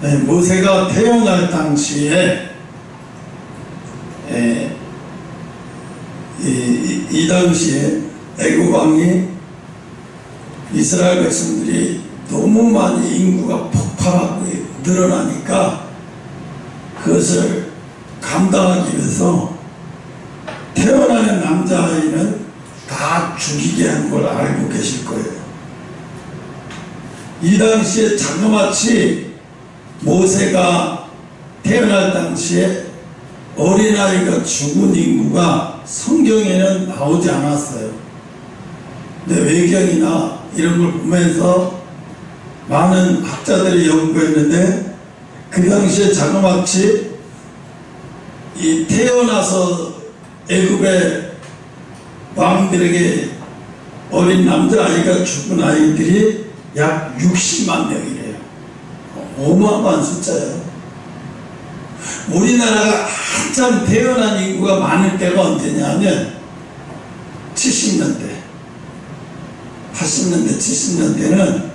모세가 태어날 당시에 이 당시에 애굽 왕이 이스라엘 백성들이 너무 많이 인구가 폭발하고 늘어나니까 그것을 감당하기 위해서 태어나는 남자아이는 다 죽이게 한 걸 알고 계실 거예요. 이 당시에 자그마치 모세가 태어날 당시에 어린아이가 죽은 인구가 성경에는 나오지 않았어요. 근데 외경이나 이런 걸 보면서 많은 학자들이 연구했는데 그 당시에 자그마치 이 태어나서 애굽의 왕들에게 어린 남자아이가 죽은 아이들이 약 60만 명이래요. 어마어마한 숫자예요. 우리나라가 한참 태어난 인구가 많을 때가 언제냐면 70년대 80년대 70년대는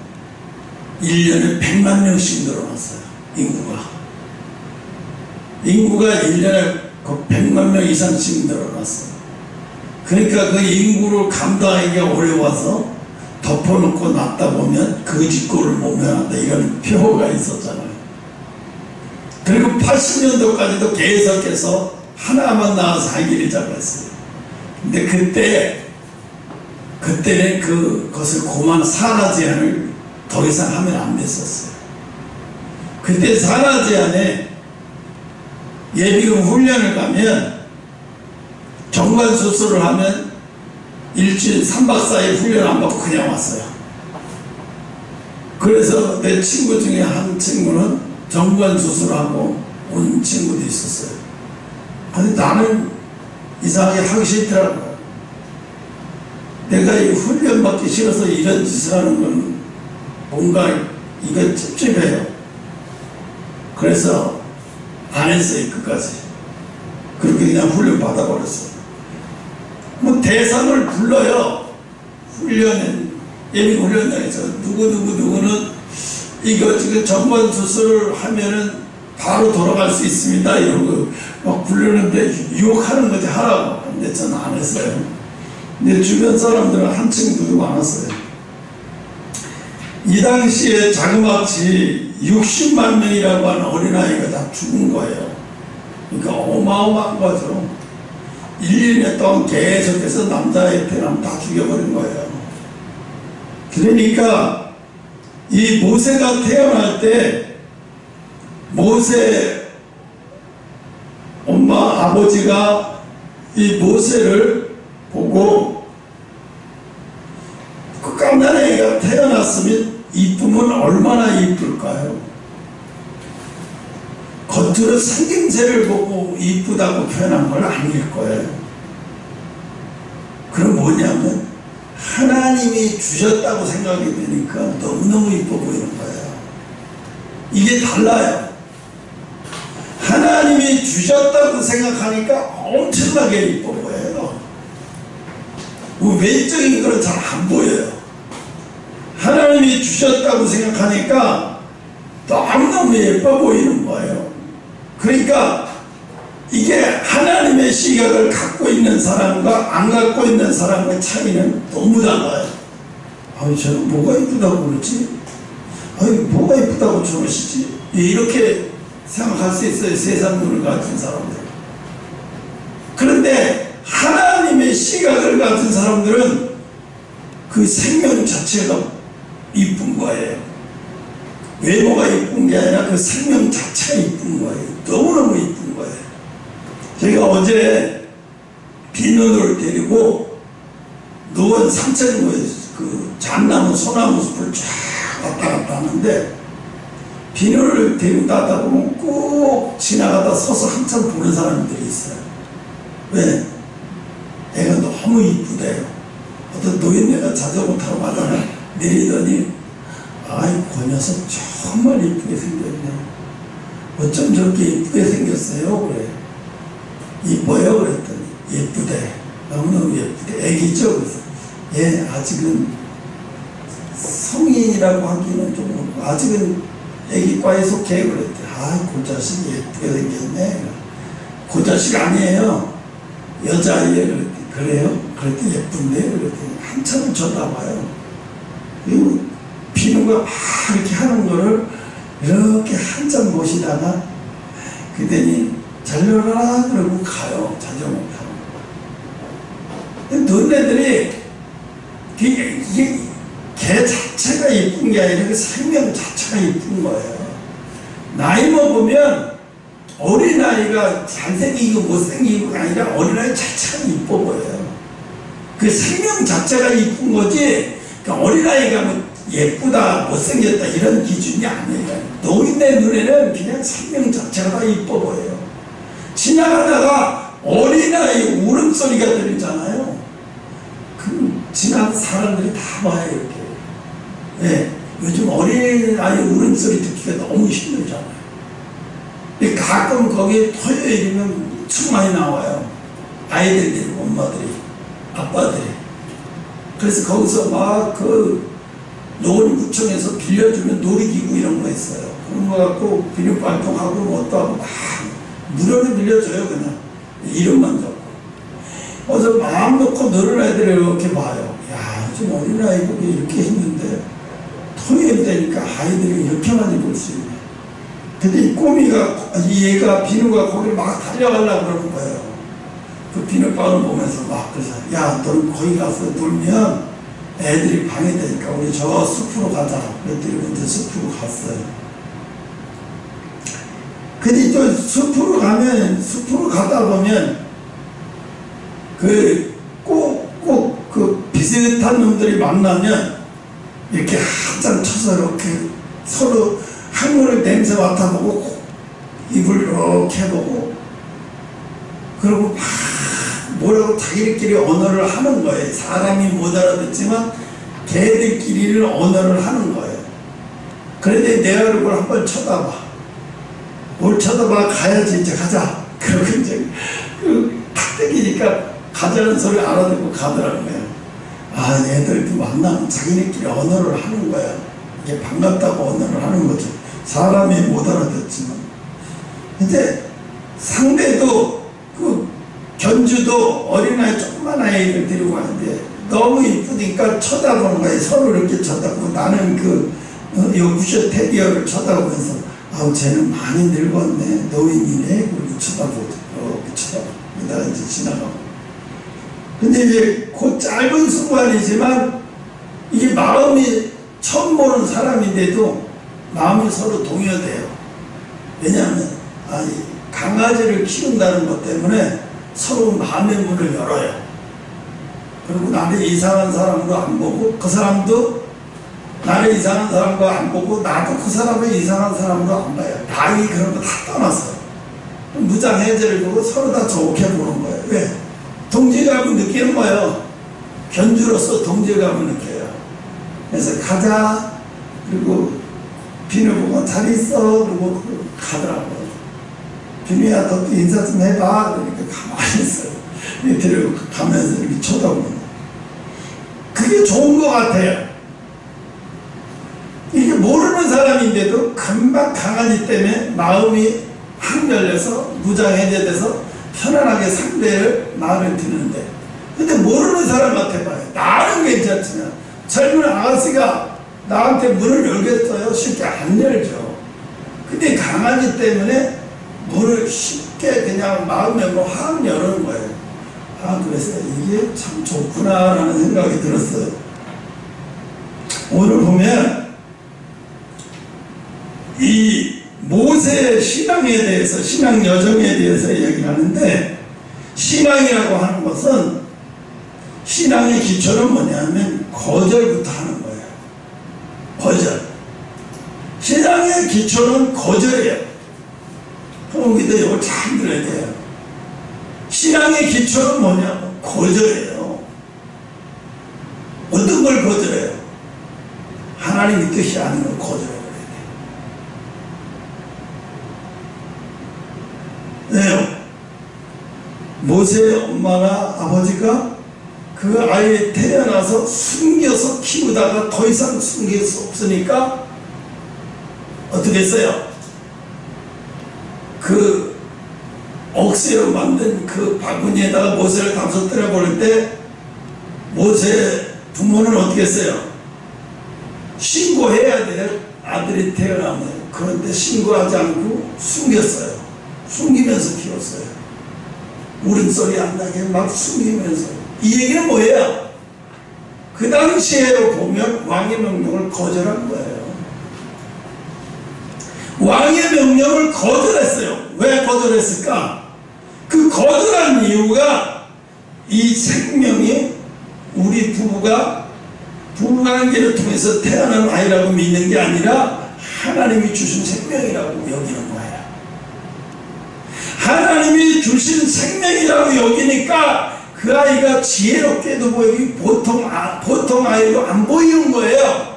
1년에 100만 명씩 늘어났어요. 인구가 1년에 100만 명 이상씩 늘어났어요. 그러니까 그 인구를 감당하기가 어려워서 덮어놓고 놨다 보면 거짓골을 모면한다 이런 표가 있었잖아요. 그리고 80년도까지도 계속해서 하나만 낳아서 살기를 잡았어요. 근데 그때는 그것을 고만 산하 제한을 더 이상 하면 안 됐었어요. 그때 산하 제한에 예비군 훈련을 가면 정관 수술을 하면 일주일 3박 4일 훈련 안 받고 그냥 왔어요. 그래서 내 친구 중에 한 친구는 정관 수술하고 온 친구도 있었어요. 근데 나는 이상하게 하기 싫더라고요. 내가 이 훈련 받기 싫어서 이런 짓을 하는 건 뭔가 이거 찝찝해요. 그래서 안 했어요. 끝까지. 그렇게 그냥 훈련 받아버렸어요. 뭐 대상을 불러요. 예비 훈련장에서 누구는 이거 지금 정관 수술을 하면은 바로 돌아갈 수 있습니다. 이러고 막 부르는데 유혹하는 거지 하라고. 근데 저는 안 했어요. 근데 주변 사람들은 한층 누구 많았어요. 이 당시에 자그마치 60만 명이라고 하는 어린아이가 다 죽은 거예요. 그러니까 어마어마한 거죠. 1년 동안 계속해서 남자애 태어나면 다 죽여버린 거예요. 그러니까 이 모세가 태어날 때 모세 엄마 아버지가 이 모세를 보고 그 깜난 애가 태어났으면 이쁘면 얼마나 이쁠까요? 겉으로 생김새를 보고 이쁘다고 표현한 건 아닐 거예요. 그럼 뭐냐면 하나님이 주셨다고 생각이 되니까 너무너무 이뻐 보이는 거예요. 이게 달라요. 하나님이 주셨다고 생각하니까 엄청나게 이뻐 보여요. 외적인 거는 잘 안 보여요. 하나님이 주셨다고 생각하니까 너무너무 예뻐 보이는 거예요. 그러니까 이게 하나님의 시각을 갖고 있는 사람과 안 갖고 있는 사람의 차이는 너무 달라요. 아니 저는 뭐가 이쁘다고 그러지? 아니 뭐가 이쁘다고 저러시지? 이렇게 생각할 수 있어요. 세상 눈을 가진 사람들. 그런데 하나님의 시각을 가진 사람들은 그 생명 자체가 이쁜 거예요. 외모가 이쁜 게 아니라 그 생명 자체가 이쁜 거예요. 너무너무 이쁜 거예요. 제가 어제 비누를 데리고 노원 산책로에 그 잣나무 소나무 숲을 쫙 왔다 갔다 하는데 비누를 데리고 가다 보면 꼭 지나가다 서서 한참 보는 사람들이 있어요. 왜? 애가 너무 이쁘대요. 어떤 노인네가 자전거 타고 가다가 내리더니 아이 그 녀석 정말 이쁘게 생겼네. 어쩜 저렇게 이쁘게 생겼어요? 그래. 이뻐요? 그랬더니 예쁘대. 너무너무 예쁘대. 애기죠? 그래서 아직은 성인이라고 하기는 좀 아직은 애기과에 속해. 그랬더니 그 자식이 예쁘게 생겼네. 그 자식 아니에요, 여자아이예요. 그랬더니 그래요? 그랬더니 예쁜데. 그랬더니 한참을 쳐다봐요. 그리고 비누가 막 이렇게 하는 거를 이렇게 한참 보시다가 그랬더니 잘 놀아라 그러고 가요. 자전거 타고. 너네들이 이게 개 자체가 이쁜 게 아니라 그 생명 자체가 이쁜 거예요. 나이 먹으면 어린아이가 잘생기고 못생기고가 아니라 어린아이 자체가 이뻐 보여요. 그 생명 자체가 이쁜 거지, 그러니까 어린아이가 뭐 예쁘다 못생겼다 이런 기준이 아니에요. 노인네 눈에는 그냥 생명 자체가 다 이뻐 보여요. 지나가다가 어린아이 울음소리가 들리잖아요. 그 지나가는 사람들이 다 봐요, 이렇게. 네, 요즘 어린아이 울음소리 듣기가 너무 힘들잖아요. 가끔 거기 토요일이면 충만이 나와요. 아이들끼리, 엄마들이, 아빠들이. 그래서 거기서 막 그 노원구청에서 빌려주면 놀이기구 이런 거 있어요. 그런 거 갖고 비눗발동하고 뭣도 하고 막 무료로 빌려줘요. 그냥 이름만 적고. 어서 마음 놓고 노는 애들을 이렇게 봐요. 야, 요즘 어린아이들이 이렇게 힘든데 토요일 되니까 아이들이 이렇게 많이 볼 수 있네. 근데 이 꼬미가, 얘가 비누가 거기를 막 달려가려고 그러는 거예요. 그 비눗방울 보면서 막 그래서 야, 너는 거기 가서 놀면 애들이 방해되니까 우리 저 숲으로 가자. 그랬더니 먼저 숲으로 갔어요. 근데 또 숲으로 가다 보면 꼭 그 비슷한 놈들이 만나면 이렇게 한참 쳐서 이렇게 서로 항문을 냄새 맡아보고 입을 이렇게 해보고 그리고 막 뭐라고 자기들끼리 언어를 하는 거예요. 사람이 못 알아듣지만 걔들끼리는 언어를 하는 거예요. 그런데 내 얼굴 한번 쳐다봐. 뭘 쳐다봐. 가야지. 이제 가자. 그러고 이제 탁 땡기니까 가자는 소리 알아듣고 가더라고요. 아, 얘들도 만나면 자기네끼리 언어를 하는 거야. 이게 반갑다고 언어를 하는 거죠. 사람이 못 알아듣지만. 근데 상대도 견주도 어린아이 조그만 아이를 데리고 가는데 너무 이쁘니까 쳐다보는 거예요. 서로 이렇게 쳐다보고 나는 요구셔 테리어를 쳐다보면서 아우 쟤는 많이 늙었네. 노인이네. 그렇게 쳐다보고 이렇게 쳐다보고 내가 이제 지나가고. 근데 이제 그 짧은 순간이지만 이게 마음이 처음 보는 사람인데도 마음이 서로 동요돼요. 왜냐하면 강아지를 키운다는 것 때문에 서로 마음의 문을 열어요. 그리고 나를 이상한 사람으로 안 보고 그 사람도 나를 이상한 사람으로 안 보고 나도 그 사람을 이상한 사람으로 안 봐요. 나이 그런 거 다 떠났어요. 무장해제를 두고 서로 다 좋게 보는 거예요. 왜? 동질감을 느끼는 거예요. 견주로서 동질감을 느껴요. 그래서 가자. 그리고 비누 보고 잘 있어. 그리고 가더라고요. 비누야, 너 또 인사 좀 해봐. 그러니까 가만히 있어요. 데리고 가면서 이렇게 쳐다보는 거예요. 그게 좋은 것 같아요. 이게 모르는 사람인데도 금방 강아지 때문에 마음이 확 열려서 무장해제돼서 편안하게 상대를 마음에 드는데, 근데 모르는 사람한테 봐요. 나는 괜찮지만 젊은 아가씨가 나한테 문을 열겠어요? 쉽게 안 열죠. 근데 강아지 때문에 문을 쉽게 그냥 마음으로 확 여는 거예요. 그래서 이게 참 좋구나 라는 생각이 들었어요. 오늘 보면 이 모세의 신앙에 대해서, 신앙 여정에 대해서 얘기를 하는데, 신앙이라고 하는 것은, 신앙의 기초는 뭐냐면 거절부터 하는 거예요. 거절. 신앙의 기초는 거절이에요. 우리도 이걸 잘 들어야 돼요. 신앙의 기초는 뭐냐면 거절이에요. 어떤 걸 거절해요? 하나님의 뜻이 아닌 걸 거절해요. 왜요? 모세의 엄마나 아버지가 그 아이 태어나서 숨겨서 키우다가 더 이상 숨길 수 없으니까 어떻게 했어요? 그 억새로 만든 그 바구니에다가 모세를 담서 때려버릴 때 모세 부모는 어떻게 했어요? 신고해야 될 아들이 태어나면, 그런데 신고하지 않고 숨겼어요. 숨기면서 키웠어요. 울음소리 안 나게 막 숨기면서. 이 얘기는 뭐예요? 그 당시에로 보면 왕의 명령을 거절한 거예요. 왕의 명령을 거절했어요. 왜 거절했을까? 그 거절한 이유가 이 생명이 우리 부부관계를 통해서 태어난 아이라고 믿는 게 아니라 하나님이 주신 생명이라고 여기는 거예요. 하나님이 주신 생명이라고 여기니까 그 아이가 지혜롭게도 보이기 보통 아이로 안 보이는 거예요.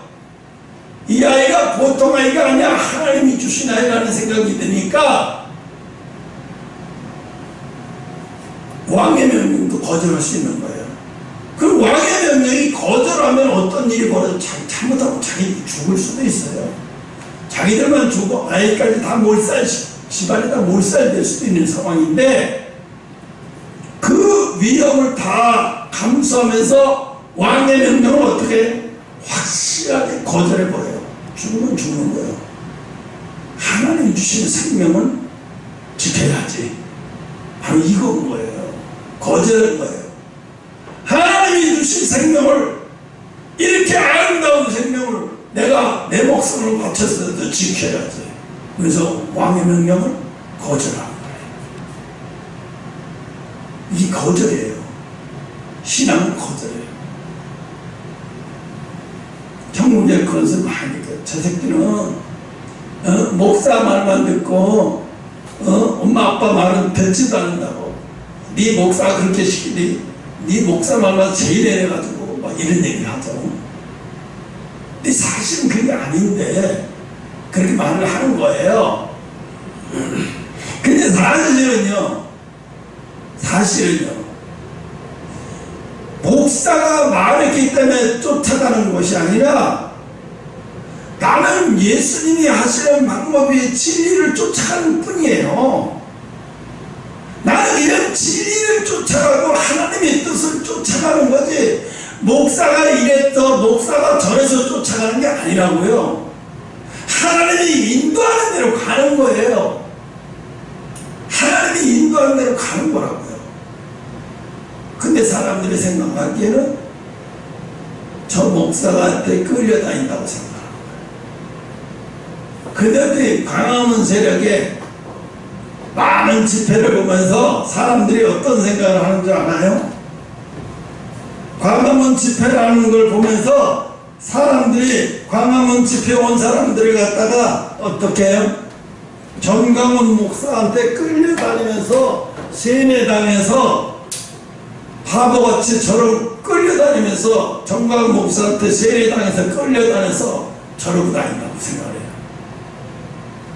이 아이가 보통 아이가 아니라 하나님이 주신 아이라는 생각이 드니까 왕의 명령도 거절할 수 있는 거예요. 그 왕의 명령이 거절하면 어떤 일이 벌어져? 잘못하면 자기 죽을 수도 있어요. 자기들만 죽고 아이까지 다 몰살, 집안이 다 몰살될 수도 있는 상황인데, 그 위험을 다 감수하면서 왕의 명령을 어떻게 확실하게 거절해버려요. 죽으면 죽는 거예요. 하나님 주시는 생명은 지켜야지. 바로 이건 거예요. 거절한 거예요. 하나님이 주신 생명을, 이렇게 아름다운 생명을 내가 내 목숨을 바쳐서도 지켜야지. 그래서 왕의 명령을 거절한 거예요. 이 거절이에요. 신앙은 거절이에요. 청문회 그것을 많이 느껴요. 저 새끼는 목사 말만 듣고 엄마 아빠 말은 듣지도 않는다고. 네 목사가 그렇게 시키니 네 목사 말만 제일 해가지고 막 이런 얘기를 하죠. 근데 사실은 그게 아닌데 그렇게 말을 하는 거예요. 근데 사실은요 목사가 말했기 때문에 쫓아가는 것이 아니라 나는 예수님이 하시는 방법이 진리를 쫓아가는 뿐이에요. 나는 이런 진리를 쫓아가고 하나님의 뜻을 쫓아가는 거지, 목사가 이랬어 목사가 저래서 쫓아가는 게 아니라고요. 하나님이 인도하는 대로 가는 거예요. 하나님이 인도하는 대로 가는 거라고요. 근데 사람들이 생각하기에는 저 목사한테 끌려다닌다고 생각하는 거예요. 그들이 광화문 세력에 많은 집회를 보면서 사람들이 어떤 생각을 하는 줄 아나요? 광화문 집회라는 걸 보면서 사람들이 광화문 집회 온 사람들을 갖다가 어떻게 해요? 전광훈 목사한테 끌려다니면서 세뇌당해서 바보같이 저를 끌려다니면서 전광훈 목사한테 세뇌당해서 끌려다녀서 저러고 다닌다고 생각해요.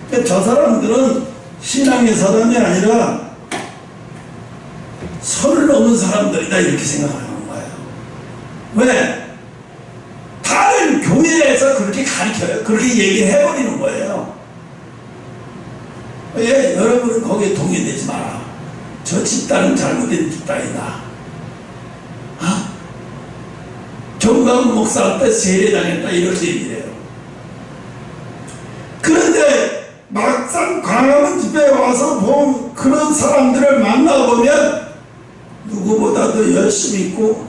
그러니까 저 사람들은 신앙의 사람이 아니라 선을 넘은 사람들이다 이렇게 생각하는 거예요. 왜? 다른 교회에서 그렇게 가르쳐요. 그렇게 얘기를 해버리는 거예요. 예, 여러분은 거기에 동의되지 마라. 저 집단은 잘못된 집단이다. 정광훈 목사한테 세례당했다 이렇게 얘기를 해요. 그런데 막상 광화문 집회에 와서 본 그런 사람들을 만나보면 누구보다도 열심히 있고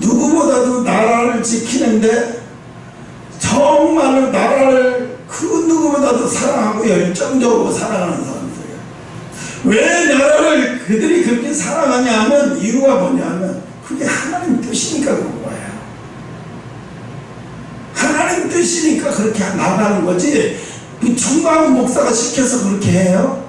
누구보다도 나라를 지키는데 정말로 나라를 그 누구보다도 사랑하고 열정적으로 사랑하는 사람들이에요. 왜 나라를 그들이 그렇게 사랑하냐 하면 이유가 뭐냐면 그게 하나님 뜻이니까 그런 거예요. 하나님 뜻이니까 그렇게 나가는 거지, 그 정광훈 목사가 시켜서 그렇게 해요?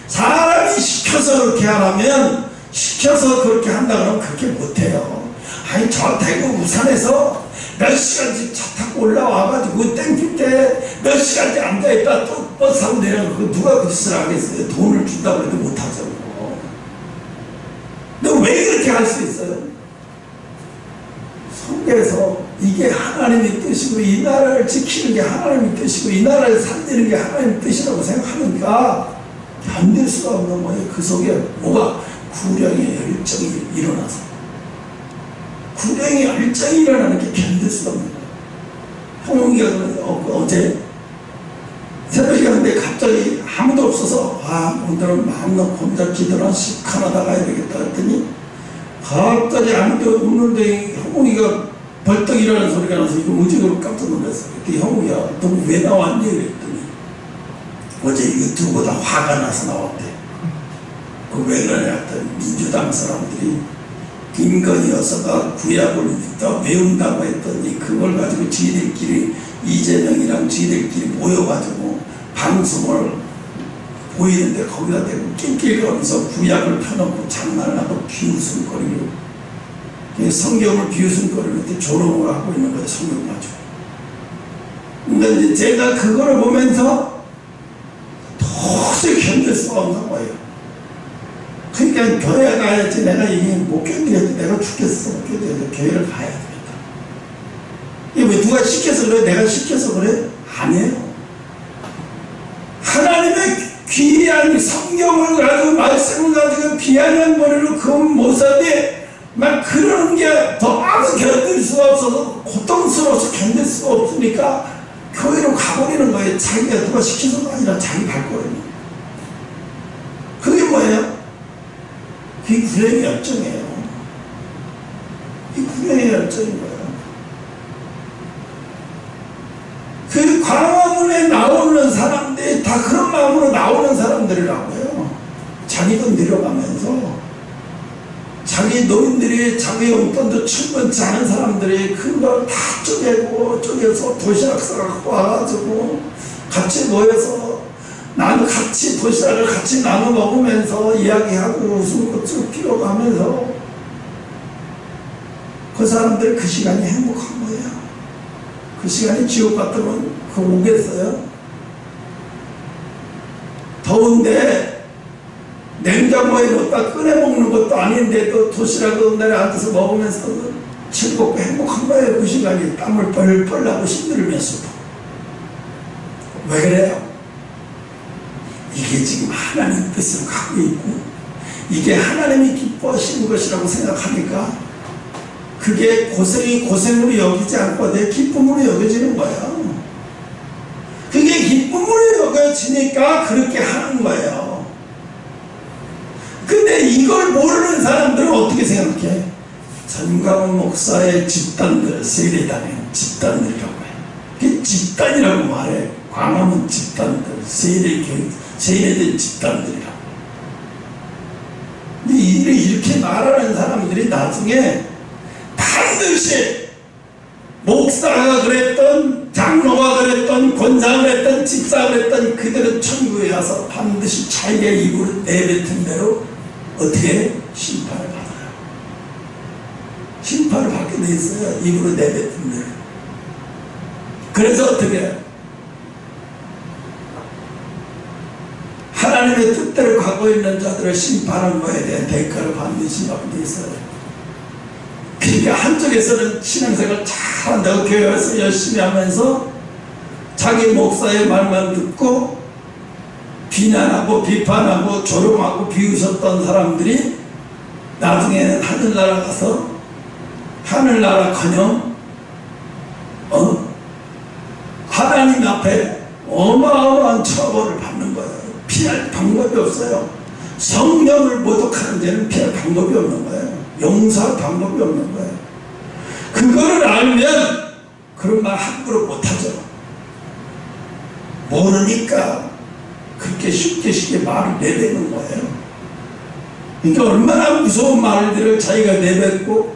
사람이 시켜서 그렇게 하라면, 시켜서 그렇게 한다 그러면 그렇게 못해요. 아니 저 대구 부산에서 몇 시간씩 차 타고 올라와가지고 땡길 때 몇 시간째 앉아있다 또 버스 타고 내려가고 누가 그 짓을 하겠어요? 돈을 준다고 해도 못하죠. 근데 왜 그렇게 할 수 있어요? 성경에서 이게 하나님의 뜻이고 이 나라를 지키는 게 하나님의 뜻이고 이 나라를 살리는 게 하나님의 뜻이라고 생각하니까 견딜 수가 없는 거예요. 그 속에 뭐가 구령의 열정이 일어나서 구령의 열정이 일어나는 게 견딜 수가 없는 거예요. 홍용기가 어제 새벽에 갔는데 갑자기 아무도 없어서 오늘은 마음 놓고 혼자 기도를 한 10칸 하다 가야 되겠다 했더니 갑자기 아무도 없는데 형욱이가 벌떡 일어나는 소리가 나서 이거 무지개로 깜짝 놀랐어. 그때 형욱이야 너 왜 나왔니? 그랬더니 어제 유튜브보다 화가 나서 나왔대. 왜 그러냐 했더니 민주당 사람들이 김건희 여사가 구약을 더 배운다고 했더니 그걸 가지고 지들끼리 이재명이랑 지들끼리 모여가지고 방송을 보이는데 거기다 대고 낄낄거리면서 구약을 펴놓고 장난을 하고 비웃음거리고 성경을 비웃음거리는데 조롱을 하고 있는 거예요. 성경 가지고. 근데 이제 제가 그거를 보면서 도저히 견딜 수가 없는 거예요. 그러니까 교회 가야지. 내가 이게 못 견디겠지. 내가 죽겠어. 못 견디겠어. 교회를 가야 되겠다. 이게 왜 누가 시켜서 그래? 내가 시켜서 그래? 아니에요. 하나님의 귀한 성경을 가지고 말씀을 가지고 비아냥 머리로 그 모습이 막 그러는 게 더 아무 견딜 수가 없어서 고통스러워서 견딜 수가 없으니까 교회로 가버리는 거예요. 자기가 누가 시켜서가 아니라 자기 발걸음이. 그게 뭐예요? 그게 구령의 열정이에요. 이 구령의 열정인 거예요. 그 광화문에 나오는 사람들이 다 그런 마음으로 나오는 사람들이라고요. 자기 돈 들여가면서 자기 노인들이 자기 용돈도 충분치 않은 사람들이 그걸 다 쪼개서 도시락 싸갖고 와가지고 같이 모여서 나는 같이 도시락을 같이 나눠 먹으면서 이야기하고 웃음꽃 쭉 피워가면서 그 사람들 그 시간이 행복한 거예요. 그 시간이 지옥 같으면 그거 오겠어요? 더운데 냉장고에 넣었다 꺼내 먹는 것도 아닌데 또 도시락을 내려 앉아서 먹으면서 즐겁고 행복한 거예요. 그 시간이 땀을 뻘뻘 나고 힘들면서도. 왜 그래요? 이게 지금 하나님 뜻을 갖고 있고 이게 하나님이 기뻐하시는 것이라고 생각하니까 그게 고생이 고생으로 여기지 않고 내 기쁨으로 여겨지는 거예요. 그게 기쁨으로 여겨지니까 그렇게 하는 거예요. 근데 이걸 모르는 사람들은 어떻게 생각해? 전광훈 목사의 집단들, 세례단의 집단들이라고 해요. 그게 집단이라고 말해. 광화문 집단들, 세례된 집단들이라고. 근데 이렇게 말하는 사람들이 나중에 반드시 목사가 그랬던, 장로가 그랬던, 권사가 그랬던, 집사가 그랬던 그들은 천국에 가서 반드시 자기의 입으로 내뱉은 대로 어떻게 심판을 받아요. 심판을 받게 돼 있어요. 입으로 내뱉은 대로. 그래서 어떻게 해요? 하나님의 뜻대로 가고 있는 자들을 심판한 거에 대한 대가를 반드시 받게 돼 있어요. 그러니까 한쪽에서는 신앙생활 잘한다고 교회에서 열심히 하면서 자기 목사의 말만 듣고 비난하고 비판하고 조롱하고 비웃었던 사람들이 나중에는 하늘나라 가서 하늘나라커녕 하나님 앞에 어마어마한 처벌을 받는 거예요. 피할 방법이 없어요. 성령을 모독하는 데는 피할 방법이 없는 거예요. 용서할 방법이 없는 거예요. 그거를 알면 그런 말 함부로 못하죠. 모르니까 그렇게 쉽게 말을 내뱉는 거예요. 그러니까 얼마나 무서운 말들을 자기가 내뱉고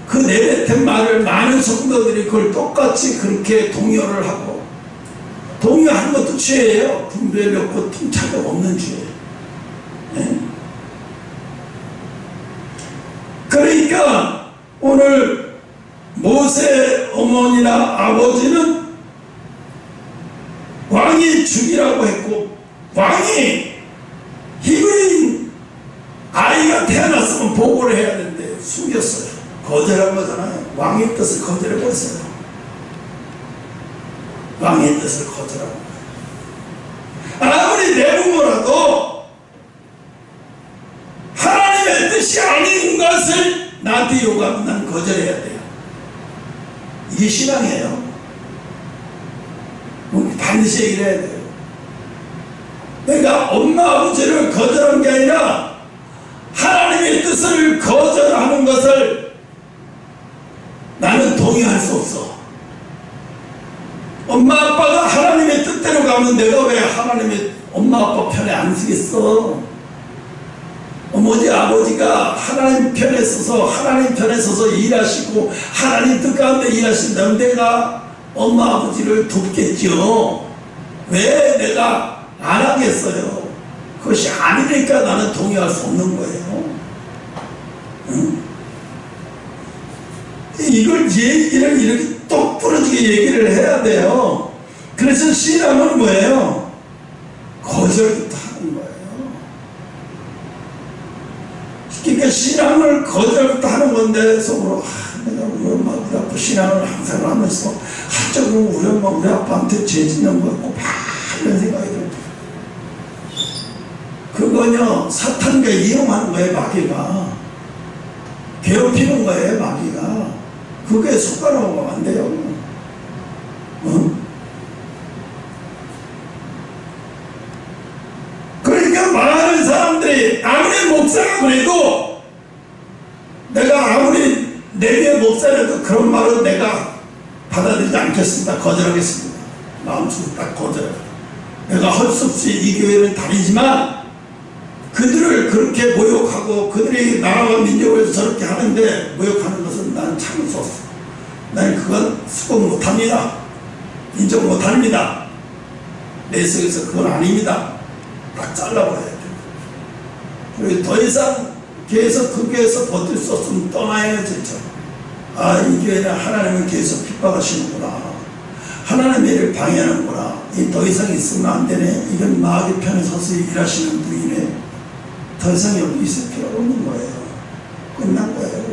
그 내뱉은 말을 많은 성도들이 그걸 똑같이 그렇게 동요를 하고 동요하는 것도 죄예요. 분별이 없고 통찰이 없는 죄예요. 네? 그러니까 오늘 모세 어머니나 아버지는 왕이 죽이라고 했고 왕이 히브리인 아이가 태어났으면 보고를 해야 되는데 숨겼어요. 거절한 거잖아요. 왕의 뜻을 거절해 버렸어요. 왕의 뜻을 거절하고 아무리 내 부모라도 하나님의 뜻이 아닌 것을 나한테 요구하면 난 거절해야 돼요. 이게 신앙이에요. 반드시 얘기를 해야 돼요. 내가 엄마 아버지를 거절한 게 아니라 하나님의 뜻을 거절하는 것을 나는 동의할 수 없어. 엄마 아빠가 하나님의 뜻대로 가면 내가 왜 하나님의 엄마 아빠 편에 안 서겠어? 어머니 아버지가 하나님 편에 서서 하나님 편에 서서 일하시고 하나님 뜻 가운데 일하신다면 내가 엄마 아버지를 돕겠죠. 왜 내가 안 하겠어요? 그것이 아니니까 나는 동의할 수 없는 거예요. 응? 이걸 얘기를 이렇게 똑부러지게 얘기를 해야 돼요. 그래서 신앙은 뭐예요? 거절부터 하는 거예요. 그러니까 신앙을 거절부터 하는 건데 속으로 내가 우리 엄마 우리 아빠 신앙을 항상 하면서 한쪽으로 우리 엄마 우리 아빠한테 죄 짓는 거 같고 막 이런 생각이 들어요. 그거는요 사탄과 이용하는 거예요. 마귀가 괴롭히는 거예요. 마귀가 그게 속아놓으면 안 돼요. 그러니까 많은 사람들이 아무리 목사가 그래도 내가 아무리 내게 목사라도 그런 말은 내가 받아들이지 않겠습니다. 거절하겠습니다. 마음속으로 딱 거절해요. 내가 할 수 없이 이 교회를 다니지만 그들을 그렇게 모욕하고 그들이 나라와 민족을 저렇게 하는데 모욕하는 것은 나는 참을 수 없어. 나는 그건 수긍 못합니다. 인정 못합니다. 내 속에서 그건 아닙니다. 딱 잘라버려야 돼. 그리고 더 이상 계속 그 교회에서 버틸 수 없으면 떠나야 진짜. 아, 이 교회는 하나님을 계속 핍박하시는구나. 하나님의 일을 방해하는구나. 이 더 이상 있으면 안 되네. 이건 마귀 편에 서서 일하시는 분이네. 더 이상 여기 있을 필요가 없는 거예요. 끝난 거예요.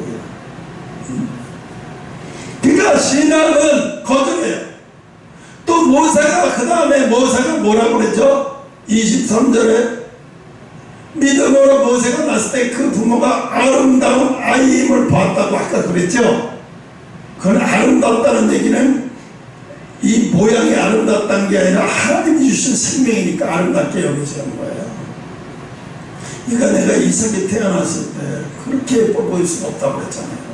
그러니까 신앙은 거절해요. 또 모세가 그 다음에 모세가 뭐라고 그랬죠? 23절에 믿음으로 모세가 났을 때 그 부모가 아름다운 아이임을 봤다고 아까 그랬죠? 그건 아름답다는 얘기는 이 모양이 아름답다는 게 아니라 하나님이 주신 생명이니까 아름답게 여겨지는 거예요. 그러니까 내가 이삭이 태어났을 때 그렇게 예뻐 보일 수가 없다고 그랬잖아요.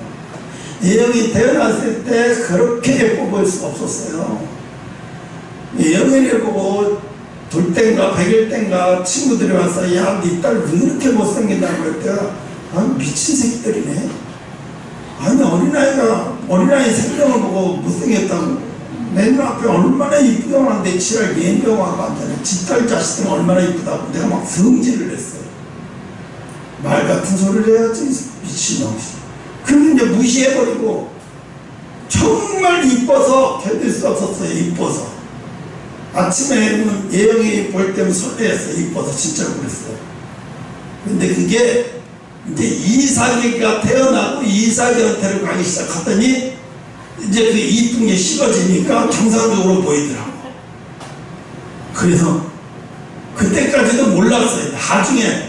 예영이 태어났을 때 그렇게 예뻐 보일 수가 없었어요. 예영이를 보고 돌 땐가 100일 땐가 친구들이 와서 야, 네 딸 왜 이렇게 못생긴다고 그랬대요. 아, 미친 새끼들이네. 아니 어린아이 생명을 보고 못생겼다고 내 눈앞에 얼마나 이쁘게 하는데 지랄 예병하고 앉아네. 지딸 자식은 얼마나 이쁘다고 내가 막 성질을 냈어요. 말 같은 소리를 해야지 미친놈이. 그런데 이제 무시해버리고 정말 이뻐서 견딜 수 없었어요. 이뻐서 아침에 예영이 볼 때면 설레었어요. 이뻐서 진짜로 그랬어요. 근데 그게 이제 이삭이가 태어나고 이삭이한테로 가기 시작하더니 이제 그 이쁜 게 식어지니까 정상적으로 보이더라고. 그래서 그때까지도 몰랐어요. 나중에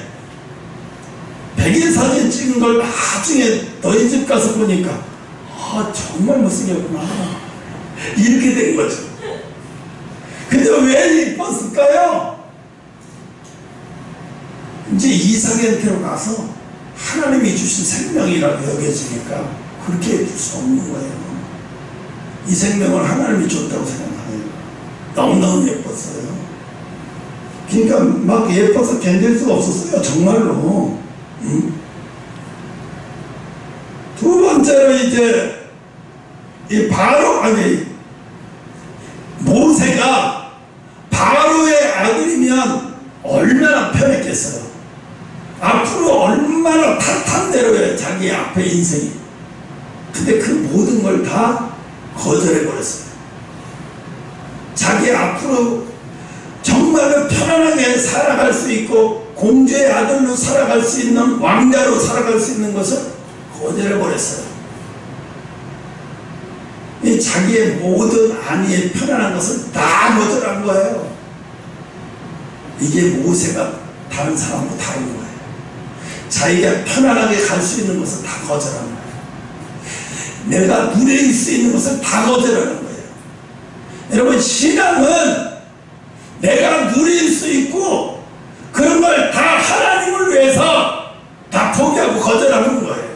100일 사진 찍은 걸 나중에 너희 집 가서 보니까 아, 정말 못생겼구나. 이렇게 된 거죠. 근데 왜 이뻤을까요? 이제 이삭한테로 가서 하나님이 주신 생명이라고 여겨지니까 그렇게 예쁠 수 없는 거예요. 이 생명을 하나님이 줬다고 생각해요. 너무너무 예뻤어요. 그러니까 막 예뻐서 견딜 수가 없었어요. 정말로. 두 번째로 이제 이 모세가 바로의 아들이면 얼마나 편했겠어요. 앞으로 얼마나 탄탄대로요. 자기 앞에 인생이. 근데 그 모든 걸 다 거절해버렸어요. 자기 앞으로 정말로 편안하게 살아갈 수 있고 공주의 아들로 살아갈 수 있는 왕자로 살아갈 수 있는 것을 거절해버렸어요. 이 자기의 모든 안위에 편안한 것을 다 거절한 거예요. 이게 모세가 다른 사람과 다른 거예요. 자기가 편안하게 갈 수 있는 것을 다 거절하는 거예요. 내가 누릴 수 있는 것을 다 거절하는 거예요. 여러분, 신앙은 내가 누릴 수 있고 그런 걸 다 하나님을 위해서 다 포기하고 거절하는 거예요.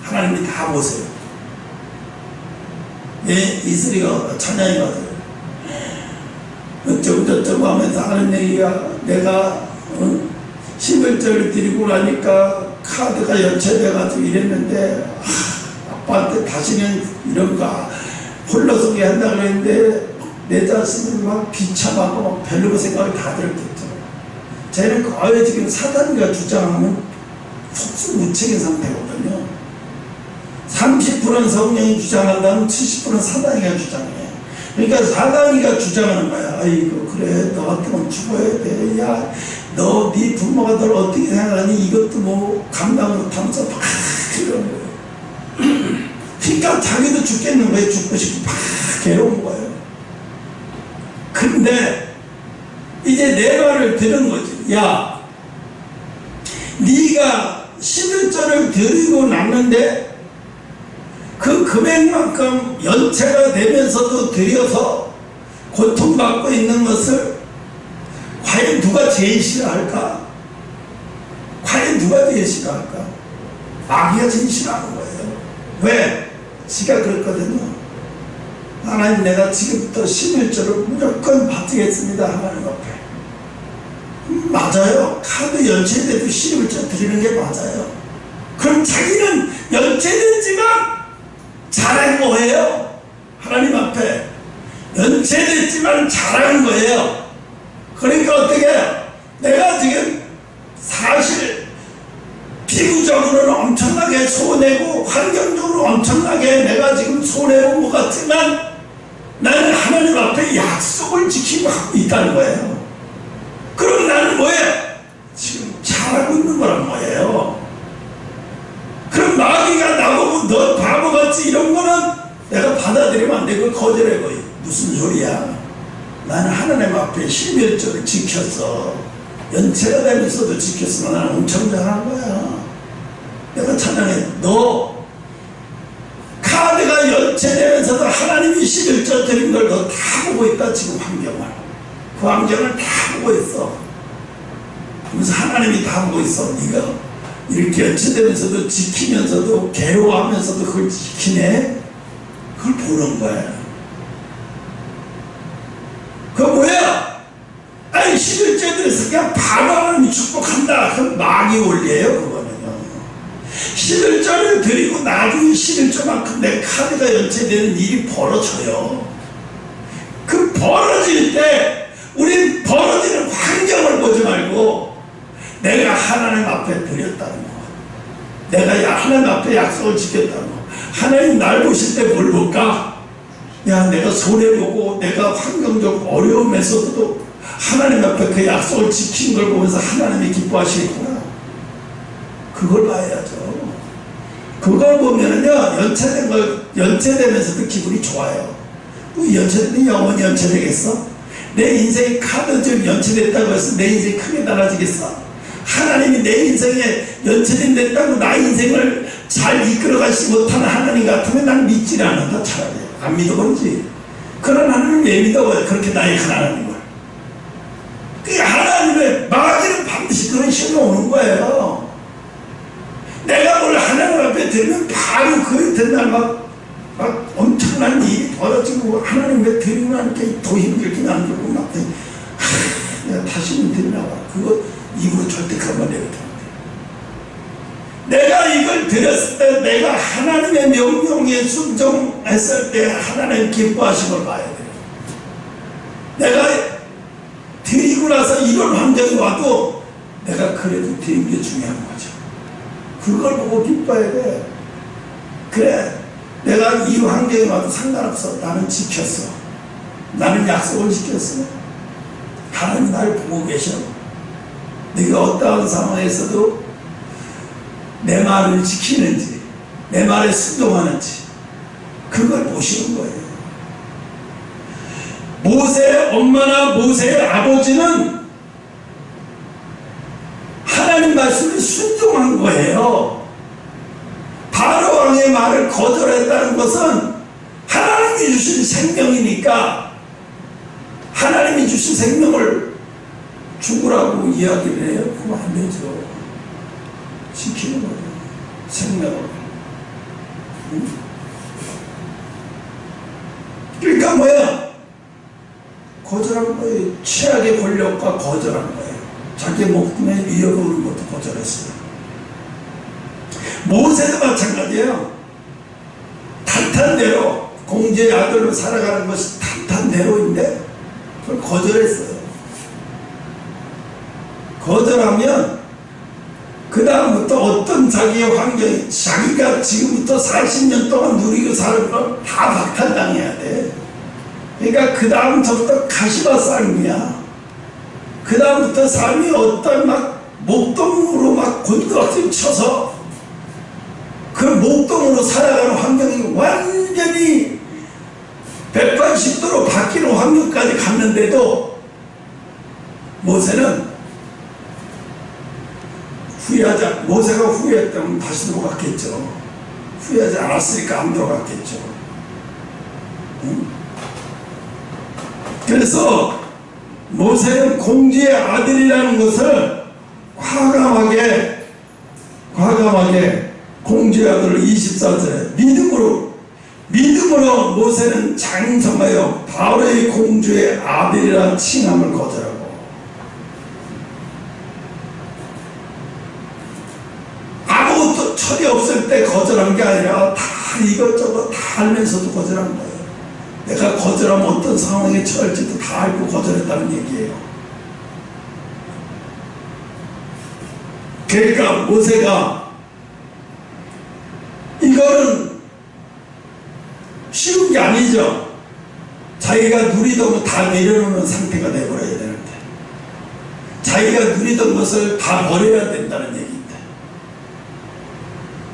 하나님이 다 보세요. 이슬이가 찬양이거든. 어쩌고 저쩌고 하면서 하는 얘기가, 내가 11절을 드리고 나니까 카드가 연체돼가지고 이랬는데, 아빠한테 다시는 이런 거 홀로 소개 한다 그랬는데 내 자신을 막 비참하고 막 별로 생각이 다 들었겠죠. 쟤는 거의 지금 사단이가 주장하는 속수무책인 상태거든요. 30%는 성령이 주장한다면 70%는 사단이가 주장해. 그러니까 사단이가 주장하는 거야. 아이고, 그래, 너 같으면 죽어야 돼. 야, 너 네 부모가 널 어떻게 생각하니? 이것도 뭐 감당 못하면서 막 이러는 거예요. 그러니까 자기도 죽겠는 거예요. 죽고 싶고 막 괴로운 거예요. 근데 이제 내 말을 들은 거지. 야, 네가 11절을 드리고 났는데 그 금액만큼 연체가 되면서도 드려서 고통받고 있는 것을 과연 누가 제일 싫어할까? 과연 누가 제일 싫어할까? 마귀가 제일 싫어하는 거예요. 왜? 지가 그랬거든요. 하나님, 내가 지금부터 11절을 무조건 받겠습니다. 하나님 앞에. 맞아요. 카드 연체돼도 11절 드리는 게 맞아요. 그럼 자기는 연체됐지만 잘한 거예요. 하나님 앞에 연체됐지만 잘한 거예요. 그러니까 어떻게 해요? 내가 지금 사실 피부적으로는 엄청나게 손해고 환경적으로 엄청나게 내가 지금 손해본 것 같지만 나는 하나님 앞에 약속을 지키고 하고 있다는 거예요. 그럼 나는 뭐예요? 지금 잘하고 있는 거란 거예요. 그럼 마귀가 나보고 너 바보같이 이런 거는 내가 받아들이면 안 되고 거절해고 무슨 소리야? 나는 하나님 앞에 11절을 지켰어. 연체가 되면서도 지켰으면 나는 엄청 잘한 거야. 내가 찬양해. 너 카드가 연체되면서도 하나님이 11절 드린 걸 너 다 보고 있다. 지금 환경을. 그 환경을 다 보고 있어. 그래서 하나님이 다 보고 있어. 네가 이렇게 연체되면서도 지키면서도 괴로워하면서도 그걸 지키네. 그걸 보는 거야. 그거 뭐야? 아니 11절에서 그냥 바로 하나님이 축복한다. 그건 마귀 원리예요. 그거는요. 11절을 드리고 나중에 11절만큼 내 카드가 연체되는 일이 벌어져요. 그 벌어질 때 우린 벌어지는 환경을 보지 말고 내가 하나님 앞에 드렸다는 거, 내가 하나님 앞에 약속을 지켰다는 거. 하나님 날 보실 때 뭘 볼까? 야, 내가 손해보고 내가 환경적 어려움에서도 하나님 앞에 그 약속을 지킨 걸 보면서 하나님이 기뻐하시겠구나. 그걸 봐야죠. 그걸 보면은요, 연체되면서도 기분이 좋아요. 연체되면 영원히 연체되겠어? 내 인생이 카드좀 연체됐다고 해서 내 인생이 크게 달라지겠어? 하나님이 내 인생에 연체된다고 나 인생을 잘 이끌어 가시지 못하는 하나님 같으면 난 믿지 않는다. 차라리 안 믿어버리지. 그런 하나님을 왜 믿어요? 그렇게 나의 하나님을. 그 하나님의 마귀는 반드시 그런 시험이 오는 거예요. 내가 뭘 하나님 앞에 들으면 바로 그 이튿날 막 엄청난 일이 벌어지고 하나님의 드리고 나니까 더 힘들게 나는 거고 막 내가 다시는 드리나 봐. 그거 입으로 절대 그런 말 내뱉으면 안 돼. 내가 이걸 드렸을 때 내가 하나님의 명령에 순종했을 때 하나님 기뻐하신 걸 봐야 돼요. 내가 드리고 나서 이런 환경이 와도 내가 그래도 드린 게 중요한 거죠. 그걸 보고 기뻐해야 돼. 그래, 내가 이 환경이 와도 상관없어. 나는 지켰어. 나는 약속을 지켰어. 하나님 나를 보고 계셔. 네가 어떠한 상황에서도 내 말을 지키는지 내 말에 순종하는지 그걸 보시는 거예요. 모세의 엄마나 모세의 아버지는 하나님 말씀에 순종한 거예요. 바로 왕의 말을 거절했다는 것은 하나님이 주신 생명이니까 하나님이 주신 생명을 죽으라고 이야기를 해요. 그거 안 되죠. 지키는 거예요. 생명을. 그러니까 뭐야? 거절한 거예요. 최악의 권력과 거절한 거예요. 자기 목숨에 위협을 오는 것도 거절했어요. 모세도 마찬가지예요. 탄탄대로 공주의 아들로 살아가는 것이 탄탄대로인데 그걸 거절했어요. 거절하면 그 다음부터 어떤 자기의 환경이 자기가 지금부터 40년 동안 누리고 사는 걸 다 박탈당해야 돼. 그러니까 그 다음부터 가시밭살이야. 그 다음부터 삶이 어떤 막 목동으로 막 곤두박질 쳐서 그 목동으로 살아가는 환경이 완전히 180도로 바뀌는 환경까지 갔는데도 모세는 모세가 후회했다면 다시 들어갔겠죠. 후회하지 않았으니까 안 들어갔겠죠. 응? 그래서 모세는 공주의 아들이라는 것을 과감하게 공주의 아들을 24절에 믿음으로 모세는 장성하여 바로의 공주의 아들이라는 칭함을 거절하고 아무것도 철이 없을 때 거절한 게 아니라 다 이것저것 다 알면서도 거절한 거예요. 내가 거절하면 어떤 상황에 처할지도 다 알고 거절했다는 얘기예요. 그러니까 모세가 이거는 쉬운 게 아니죠. 자기가 누리던 거 다 내려놓는 상태가 되어버려야 되는데 자기가 누리던 것을 다 버려야 된다는 얘기인데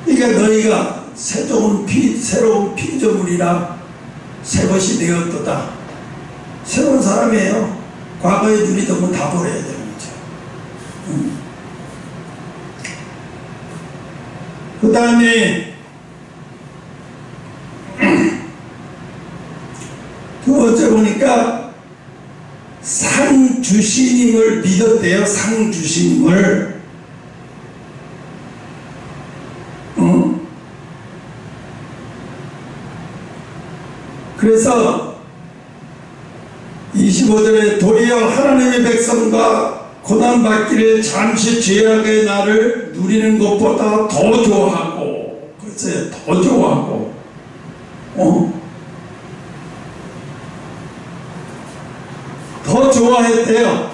그러니까 너희가 새로운 피조물이라 새 것이 되었도다. 새로운 사람이에요. 과거에 누리던 건 다 버려야 되는 거죠. 그 다음에 두 번째 보니까 상 주시님을 믿었대요. 상 주시님을. 그래서 25절에 도리어 하나님의 백성과 고난받기를 잠시 죄악의 날을 누리는 것보다 더 좋아하고, 글쎄 더 좋아하고, 더 좋아했대요.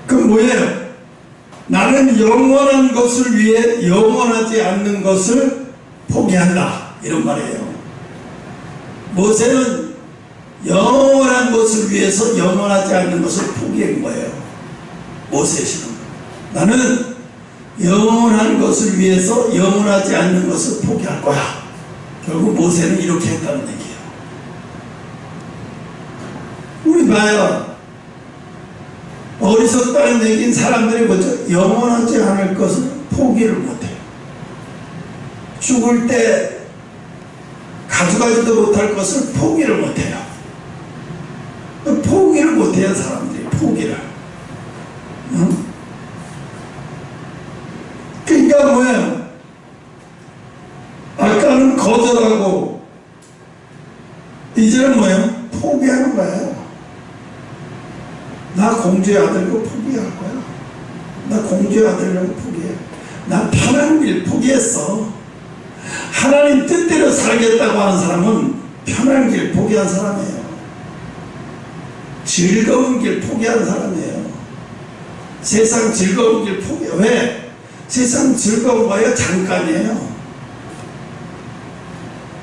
그 뭐예요? 나는 영원한 것을 위해 영원하지 않는 것을 포기한다. 이런 말이에요. 모세는 영원한 것을 위해서 영원하지 않는 것을 포기한 거예요. 모세시는 나는 영원한 것을 위해서 영원하지 않는 것을 포기할 거야. 결국 모세는 이렇게 했다는 얘기예요. 우리 봐요. 어리석다는 얘기인 사람들이 뭐죠? 영원하지 않을 것을 포기를 못해요. 죽을 때 가져가지도 못할 것을 포기를 못해요. 포기를 못해요. 사람들이 포기를. 응? 그러니까 뭐예요? 아까는 거절하고 이제는 뭐예요? 포기하는 거예요. 나 공주의 아들고 포기할 거야. 나 공주의 아들이라고 포기해. 나 편한 길 포기했어. 하나님 뜻대로 살겠다고 하는 사람은 편한 길 포기한 사람이에요. 즐거운 길 포기한 사람이에요. 세상 즐거운 길 포기. 왜? 세상 즐거운 거예요? 잠깐이에요.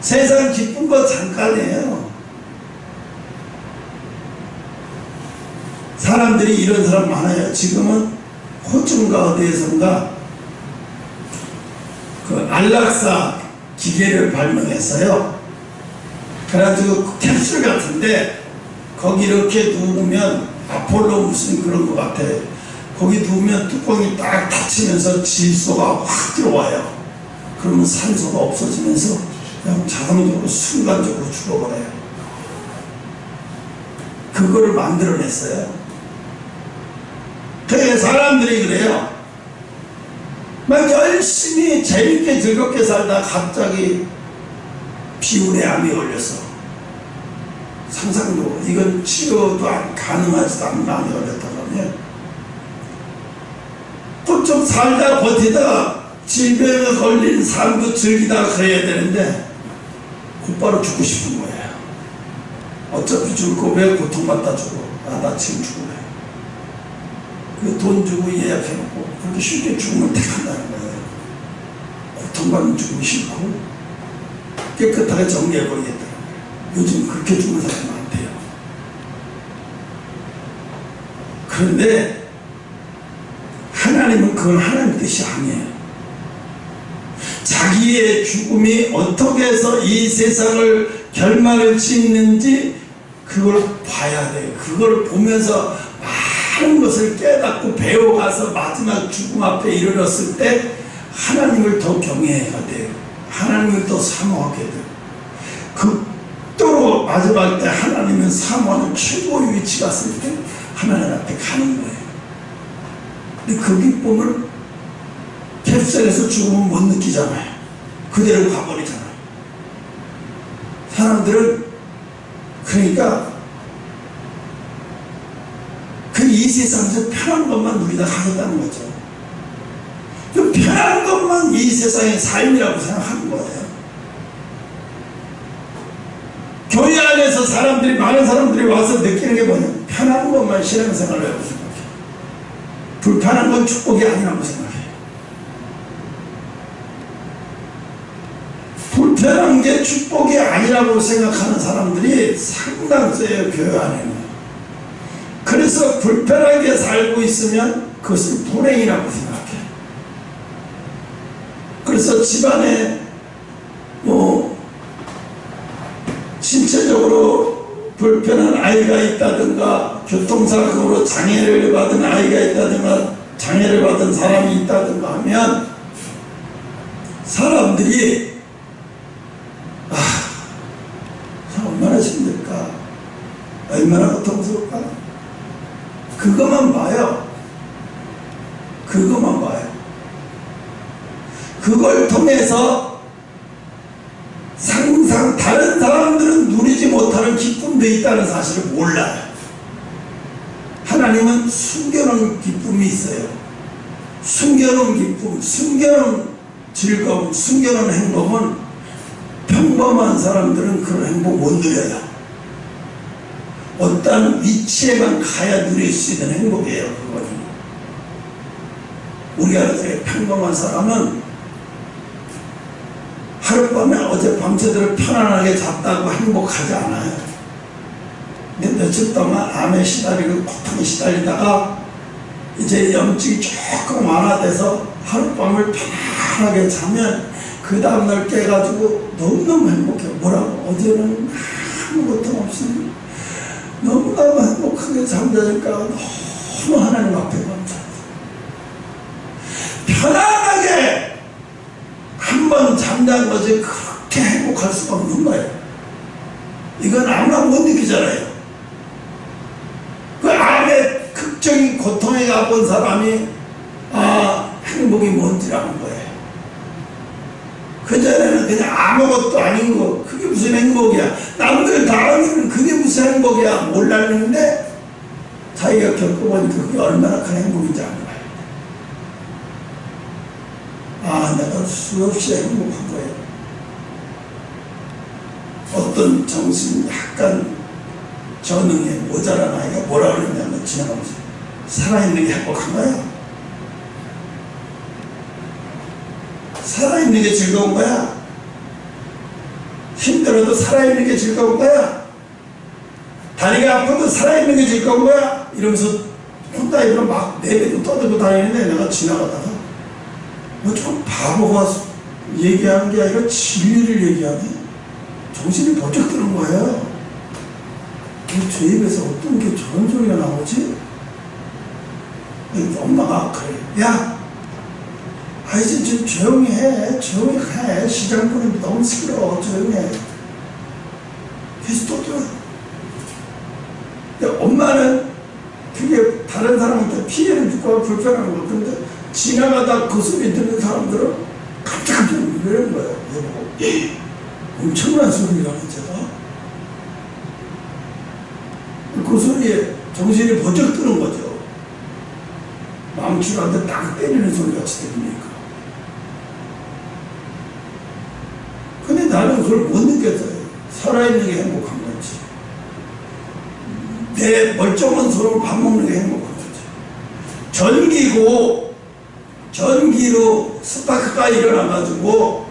세상 기쁜 거 잠깐이에요. 사람들이 이런 사람 많아요. 지금은 호주인가 어디에선가 그 안락사 기계를 발명했어요. 그래가지고 캡슐 같은데 거기 이렇게 누우면 아폴로 무슨 그런 것 같아. 거기 누우면 뚜껑이 딱 닫히면서 질소가 확 들어와요. 그러면 산소가 없어지면서 그냥 자동적으로 순간적으로 죽어버려요. 그거를 만들어냈어요. 되게 사람들이 그래요. 막 열심히 재밌게 즐겁게 살다 갑자기 비운의 암이 걸렸어. 상상도 이건 치료도 가능하지도 않은 암이 걸렸다고 하면 또 좀 살다 버티다가 질병에 걸린 삶도 즐기다가 그래야 되는데 곧바로 죽고 싶은 거예요. 어차피 죽을 거 왜 고통받다 죽어. 나 지금 죽을래. 돈 주고 예약해놓고 그렇게 쉽게 죽음을 택한다는 거예요. 고통받는 죽음이 싫고 깨끗하게 정리해버리겠다는 거예요. 요즘 그렇게 죽는 사람이 많대요. 그런데 하나님은 그건 하나님 뜻이 아니에요. 자기의 죽음이 어떻게 해서 이 세상을 결말을 짓는지 그걸 봐야 돼요. 그걸 보면서 많은 것을 깨닫고 배워가서 마지막 죽음 앞에 이르렀을 때 하나님을 더 경외해야 돼요. 하나님을 더 사모하게 돼요. 극도로 마지막 때 하나님을 사모하는 최고의 위치 갔을 때 하나님 앞에 가는 거예요. 근데 그 기쁨을 캡슐에서 죽으면 못 느끼잖아요. 그대로 가버리잖아요. 사람들은 그러니까 이 세상에서 편한 것만 누리다 가겠다는 거죠. 그 편한 것만 이 세상의 삶이라고 생각하는 거예요. 교회 안에서 많은 사람들이 와서 느끼는 게 뭐냐면 편한 것만 신앙생활을 하고 생각해요. 불편한 건 축복이 아니라고 생각해요. 불편한 게 축복이 아니라고 생각하는 사람들이 상당수예요, 교회 안에는. 그래서 불편하게 살고 있으면 그것을 불행이라고 생각해요. 그래서 집안에 신체적으로 불편한 아이가 있다든가 교통사고로 장애를 받은 아이가 있다든가 장애를 받은 사람이 있다든가 하면 사람들이 얼마나 힘들까, 얼마나 고통스러울까, 그것만 봐요. 그것만 봐요. 그걸 통해서 항상 다른 사람들은 누리지 못하는 기쁨도 있다는 사실을 몰라요. 하나님은 숨겨놓은 기쁨이 있어요. 숨겨놓은 기쁨, 숨겨놓은 즐거움, 숨겨놓은 행복은 평범한 사람들은 그런 행복 못 누려요. 어떤 위치에만 가야 누릴 수 있는 행복이에요. 그거는. 우리가 평범한 사람은 하룻밤에 어젯밤새도록 편안하게 잤다고 행복하지 않아요. 근데 며칠 동안 암에 시달리고 고통에 시달리다가 이제 염증이 조금 완화돼서 하룻밤을 편안하게 자면 그 다음날 깨가지고 너무너무 행복해요. 뭐라고? 어제는 아무 고통 없이 너무너무 행복하게 잠자니까 너무 하나님 앞에 감사해요. 편안하게 한번 잠잔 거지 그렇게 행복할 수가 없는 거예요. 이건 아무나 못 느끼잖아요. 그 암의 극적인 고통에 가본 사람이 행복이 뭔지라는 거예요. 그전에는 그냥 아무것도 아닌 거, 그게 무슨 행복이야, 남들 다 하면 그게 무슨 행복이야 몰랐는데 자기가 겪어보니까 그게 얼마나 큰 행복인지 아는 거예요. 내가 수없이 행복한 거예요. 어떤 정신 약간 전응에 모자란 아이가 뭐라 그랬냐면 지나가면서 살아있는 게 행복한 거야. 살아있는 게 즐거운 거야. 힘들어도 살아있는 게 즐거운 거야. 다리가 아파도 살아있는 게 즐거운 거야. 이러면서 혼자 이런 막 내뱉고 떠들고 다니는데 내가 지나가다가 좀 바보가 얘기하는 게 아니라 진리를 얘기하네. 정신이 번쩍 드는 거예요. 제 입에서 어떤 게 저런 소리가 나오지? 엄마가 그래. 야! 이제 좀 조용히 해. 조용히 해. 시장 보내기 너무 시끄러워. 조용히 해. 계속 또 들어. 근데 엄마는 그게 다른 사람한테 피해를 주고 불편한 거. 근데 지나가다 그 소리 듣는 사람들은 깜짝깜짝 놀라는 거예요. 엄청난 소리라는 제가. 그 소리에 정신이 번쩍 드는 거죠. 망치한테 딱 때리는 소리 같이 들리니까. 근데 나는 그걸 못 느꼈어요. 살아있는 게 행복한 건지, 내 멀쩡한 손으로 밥 먹는 게 행복한 건지. 전기로 스파크가 일어나가지고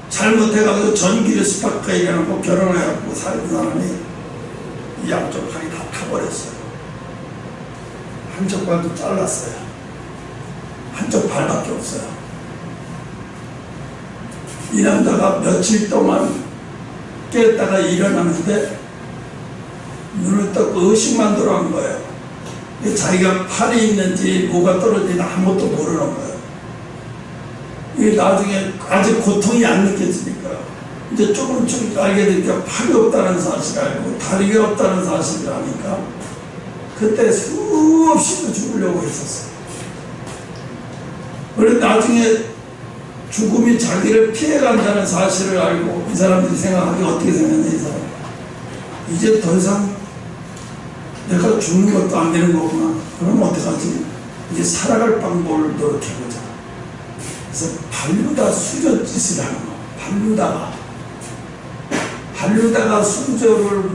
잘못해가지고 전기로 스파크가 일어나고 결혼해갖고 살던 사람이 이 양쪽 팔이 다 타버렸어요. 한쪽 발도 잘랐어요. 한쪽 발밖에 없어요. 이 남자가 며칠 동안 깼다가 일어나는데 눈을 떠고 의식만 들어간 거예요. 자기가 팔이 있는지 뭐가 떨어지는지 아무것도 모르는 거예요. 이게 나중에 아직 고통이 안 느껴지니까 이제 조금씩 알게 되니까 팔이 없다는 사실을 알고 다리가 없다는 사실을 아니까 그때 수없이 죽으려고 했었어요. 그런데 나중에 죽음이 자기를 피해간다는 사실을 알고 이 사람들이 생각하기 어떻게 생각하냐, 이 사람. 이제 더 이상 내가 죽는 것도 안 되는 거구나. 그럼 어떡하지? 이제 살아갈 방법을 노력해보자. 그래서 발루다 수저짓을 하는 거. 발루다가 수저를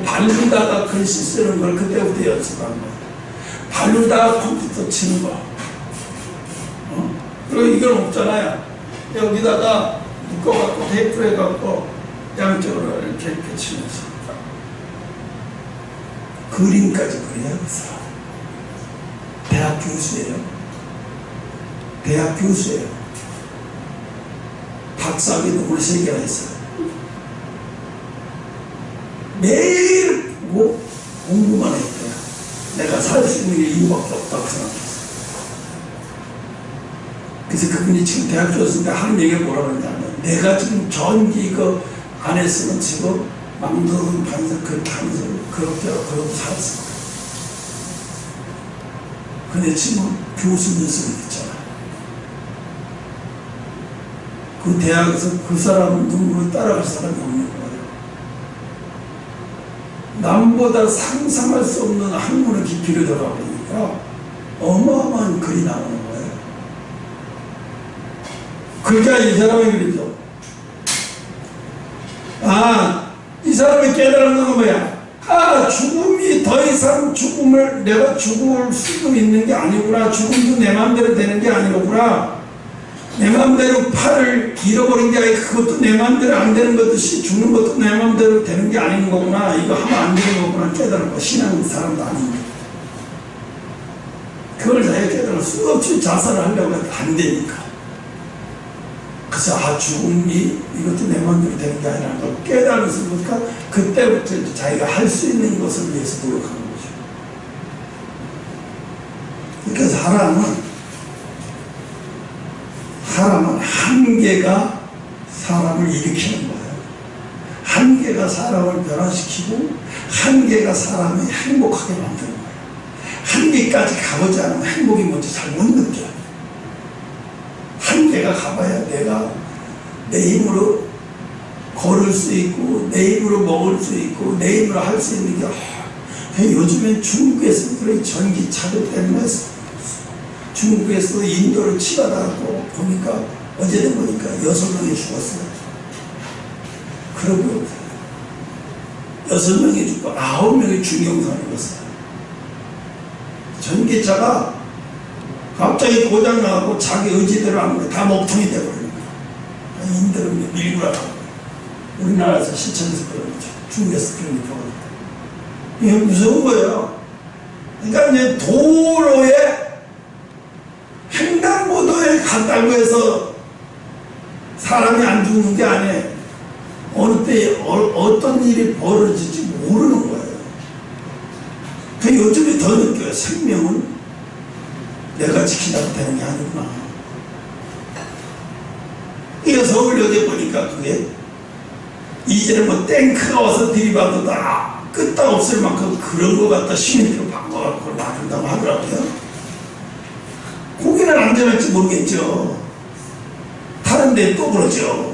발루다가 글씨 쓰는 걸 그때부터 연습한 거예요. 발루다가 컴퓨터 치는 거. 그리고 이건 없잖아요. 여기다가 묶어갖고 테이프를 해갖고 양쪽으로 이렇게 치면서 그림까지 그려요. 그 사람 대학 교수예요. 대학 교수예요. 박사학위도 13개나 했어요. 매일 공부만 했대요. 내가 살 수 있는 게 이유밖에 없다고 생각했어요. 그래서 그분이 지금 대학 교수인데 하는 얘기가 뭐라고 그러냐면, 내가 지금 전기 그 안 했으면 지금 망도는 반사 그렇게 하면서 그렇게 살았어. 근데 지금 교수 연습을 했잖아. 그 대학에서 그 사람 눈물을 따라갈 사람이 없는 거예요. 남보다 상상할 수 없는 학문의 깊이를 들어가 보니까 어마어마한 글이 나오는 거예요. 그러니까 이 사람이 그러죠. 이 사람이 깨달은 건 뭐야? 죽음이 더 이상 내가 죽을 수도 있는 게 아니구나. 죽음도 내 마음대로 되는 게 아니구나. 내 마음대로 팔을 잃어버린 게 아니고 그것도 내 마음대로 안 되는 거듯이 죽는 것도 내 마음대로 되는 게 아닌 거구나. 이거 하면 안 되는 거구나. 깨달은 거. 신앙 사람도 아닌데. 그걸 자기가 깨달아 수없이 자살을 하려고 해도 안 되니까. 그래서 죽음이 이것도 내 마음대로 되는 게 아니라는 걸 깨달으면서 보니까 그때부터 이제 자기가 할 수 있는 것을 위해서 노력하는 거죠. 그러니까 사람은 한계가 사람을 일으키는 거예요. 한계가 사람을 변화시키고 한계가 사람을 행복하게 만드는 거예요. 한계까지 가보지 않으면 행복이 뭔지 잘 못 느껴요. 한계가 가봐야 내가 내 힘으로 걸을 수 있고 내 힘으로 먹을 수 있고 내 힘으로 할 수 있는 게 요즘엔 중국에서 그런 전기차도 때문에 중국에서 인도를 치가다고 보니까 어제는 보니까 6명이 죽었어요. 그러고 6명이 죽고 9명이 중형상 입었어요. 전기차가 갑자기 고장나고 자기 의지대로 안 돼. 다 먹통이 돼버리는 거야. 인들은 밀고 나가고. 우리나라에서 시청에서 그런 거죠. 중국에서 그런 게 보거든요. 이게 무서운 거예요. 그러니까 이제 도로에 횡단보도에 갔다고 해서 사람이 안 죽는 게 아니에요. 어느 때 어떤 일이 벌어질지 모르는 거예요. 그 요즘에 더 느껴요. 생명은 내가 지킨다고 되는 게 아니구나. 이거 서울역에 보니까 그게 이제는 뭐 탱크가 와서 들이받아도 다 끄떡없을 만큼 그런 거 갖다 시민표로 바꿔갖고 놔준다고 하더라고요. 거기는 안전할지 모르겠죠. 다른 데 또 그러죠.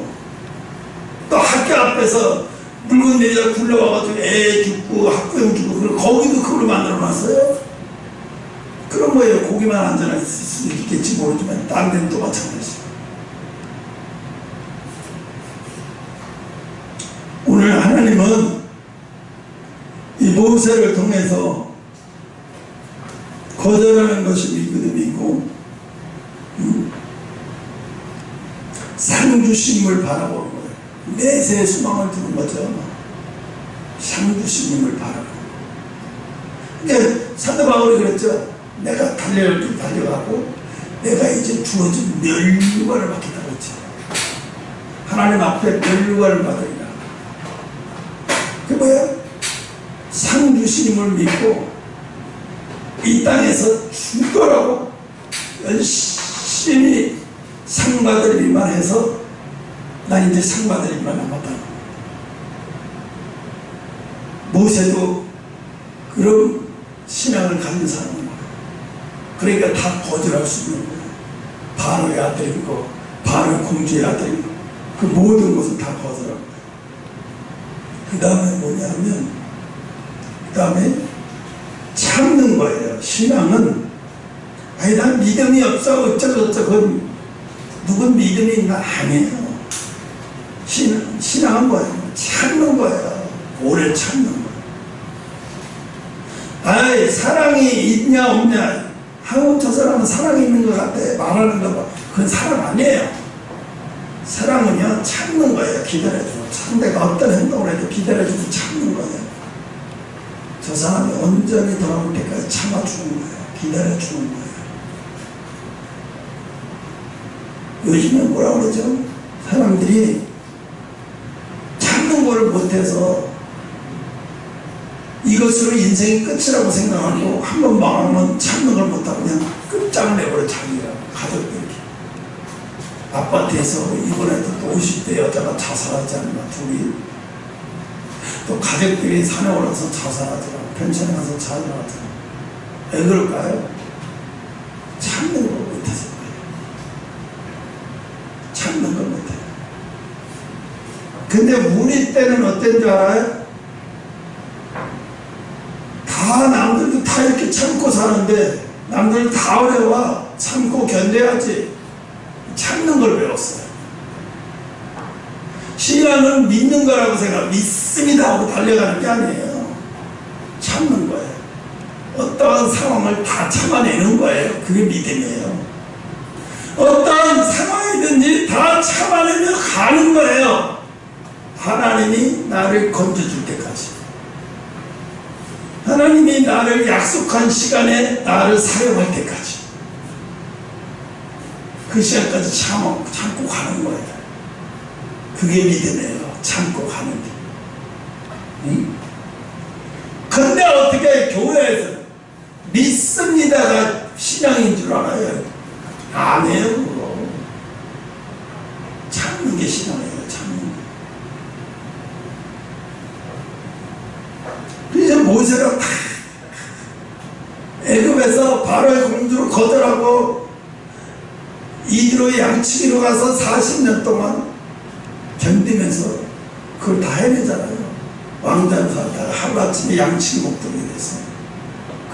또 학교 앞에서 물건 내리다 굴러와가지고 애 죽고 학부형 죽고 거기도 그걸 만들어놨어요. 그런 거예요. 거기만 안전할 수도 있겠지 모르지만 다른 데는 또 마찬가지죠. 오늘 하나님은 이 모세를 통해서 거절하는 것이 믿음이고 상 주심을 바라보는 거예요. 내세의 소망을 두는 거죠. 상 주심을 바라보는 거예요. 그러니까 사도 바울이 그랬죠. 내가 달려갈 길 달려가고 내가 이제 주어진 멸류관을 받겠다고 했죠. 하나님 앞에 멸류관을 받으리라. 그게 뭐야? 상 주심을 믿고 이 땅에서 죽더라도 열심히 상 받을 일만 해서 난 이제 상 받을 일만 남았다. 모세도 그런 신앙을 가진 사람입니다. 그러니까 다 거절할 수 있는 거예요. 바로의 아들이고 바로의 공주의 아들이고 그 모든 것을 다 거절하는 거예요. 그 다음에 뭐냐면 그 다음에 참는 거예요. 신앙은 아니 난 믿음이 없어 어쩌고저쩌고 누군 믿음이 있나? 아니에요. 신앙은 뭐예요? 참는 거예요. 오래 참는 거예요. 아이 사랑이 있냐 없냐 하고 저 사람은 사랑이 있는 것 같아 말하는 거 봐. 그건 사랑 아니에요. 사랑은요 참는 거예요. 기다려주고 상대가 어떤 행동을 해도 기다려주고 참는 거예요. 저 사람이 온전히 돌아올 때까지 참아주는 거예요. 기다려주는 거예요. 요즘에 뭐라 그러죠? 사람들이 참는 걸 못해서 이것으로 인생이 끝이라고 생각하고 한 번 망하면 참는 걸 못하고 그냥 끝장을 내버려 자기가 가족들이 아파트에서 이번에도 또 50대 여자가 자살하지 않나 둘이 또 가족들이 산에 올라서 자살하더라고 pension에 가서 자살하더라고 왜 그럴까요? 참는 걸 못해서 그래요. 참는 걸 못해요. 근데 우리 때는 어떤 줄 알아요? 다 남들도 다 이렇게 참고 사는데 남들 다 어려워 참고 견뎌야지 참는 걸 배웠어요. 신앙은 믿는 거라고 생각 믿습니다 하고 달려가는 게 아니에요. 참는 거예요. 어떠한 상황을 다 참아내는 거예요. 그게 믿음이에요. 어떠한 상황이든지 다 참아내며 가는 거예요. 하나님이 나를 건져줄 때까지 하나님이 나를 약속한 시간에 나를 사용할 때까지 그 시간까지 참고 가는 거예요. 그게 믿음이에요. 참고 가는 게. 응? 근데 어떻게 교회에서 믿습니다가 신앙인 줄 알아요? 아니에요. 그거 참는 게 신앙이에요. 참는 게. 그래서 모세가 애굽에서 바로의 공주를 거절하고 이리로 양치기로 가서 40년 동안 견디면서 그걸 다 해내잖아요. 왕자는 살다가 하루아침에 양치기 목동이 돼서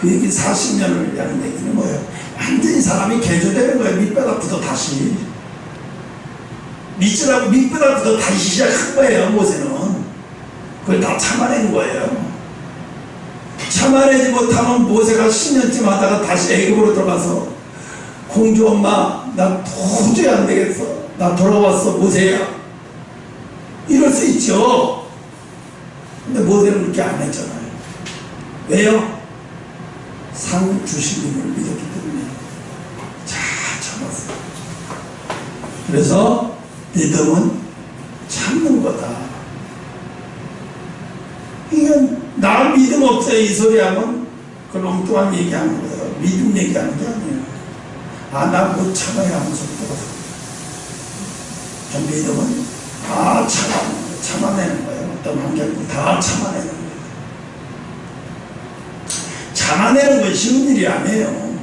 그 얘기 40년을 하는 얘기는 뭐예요? 완전히 사람이 개조되는 거예요. 밑바닥부터 다시 밑줄하고 밑바닥부터 다시 시작한 거예요. 모세는 그걸 다 참아낸 거예요. 참아내지 못하면 모세가 10년쯤 하다가 다시 애굽으로 들어가서 공주 엄마 나 도저히 안 되겠어 나 돌아왔어 모세야 이럴 수 있죠. 근데 모세는 그렇게 안 했잖아요. 왜요? 상 주시님을 믿었기 때문에 잘 참았어요. 그래서 믿음은 참는 거다. 이건 나 믿음 없어요 이 소리 하면 그 엉뚱한 얘기하는 거예요. 믿음 얘기하는 게 아니에요. 아, 나 못 참아야 하는 소리 들어서. 좀 믿음은 다 참아내는 거예요. 어떤 환경도 다 참아내는 거예요. 참아내는 건 쉬운 일이 아니에요.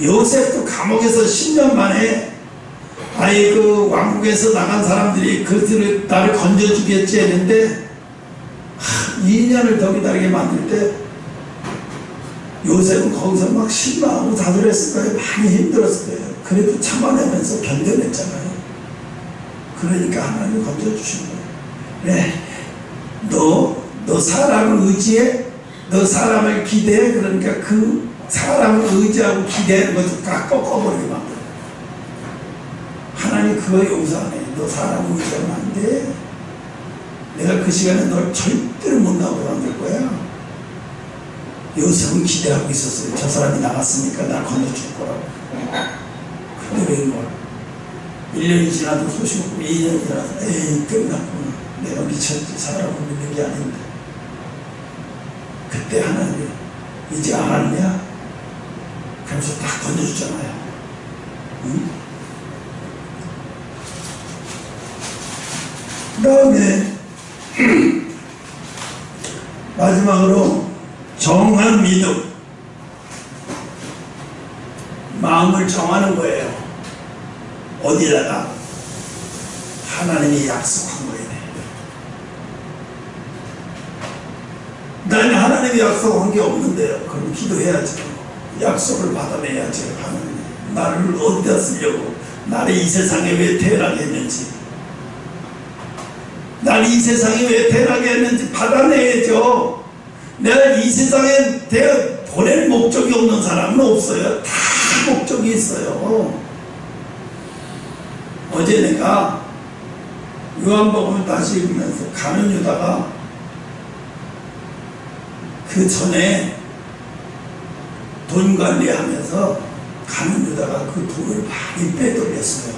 요셉도 감옥에서 10년 만에 아예 그 왕국에서 나간 사람들이 그들을 나를 건져주겠지 했는데 2년을 더 기다리게 만들 때 요셉은 거기서 막 실망하고 다들었을 거예요. 많이 힘들었을 거예요. 그래도 참아내면서 견뎌냈잖아요. 그러니까 하나님이 건져주신 거예요. 그래, 너 사람을 의지해? 너 사람을 기대해? 그러니까 그 사람을 의지하고 기대하는 것도 다 꺾어버리게 만들어요. 하나님 그거 용서 안 해. 너 사람을 의지하면 안 돼. 내가 그 시간에 널 절대로 못 나오게 만들 거야. 요셉은 기대하고 있었어요. 저 사람이 나갔으니까 날 건져줄 거라고. 근데 왜 뭘? 1년이 지나도 소식 없고 2년이 지나서 에이 끝났구나. 내가 미쳤지. 사람을 믿는 게 아닌데. 그때 하나님이 이제 알았냐? 그래서 딱 건져주잖아요. 응? 그 다음에 마지막으로 정한 믿음, 마음을 정하는 거예요. 어디다가? 하나님이 약속한 거예요. 나는 하나님이 약속한 게 없는데요. 그럼 기도해야죠. 약속을 받아내야죠. 하나님 나를 어디다 쓰려고, 나를 이 세상에 왜 태어나게 했는지, 나를 이 세상에 왜 태어나게 했는지 받아내야죠. 내가 이 세상에 보낼 목적이 없는 사람은 없어요. 다 목적이 있어요. 어제 내가 요한복음을 다시 읽으면서 가는 유다가 그 전에 돈 관리하면서 가는 유다가 그 돈을 많이 빼돌렸어요.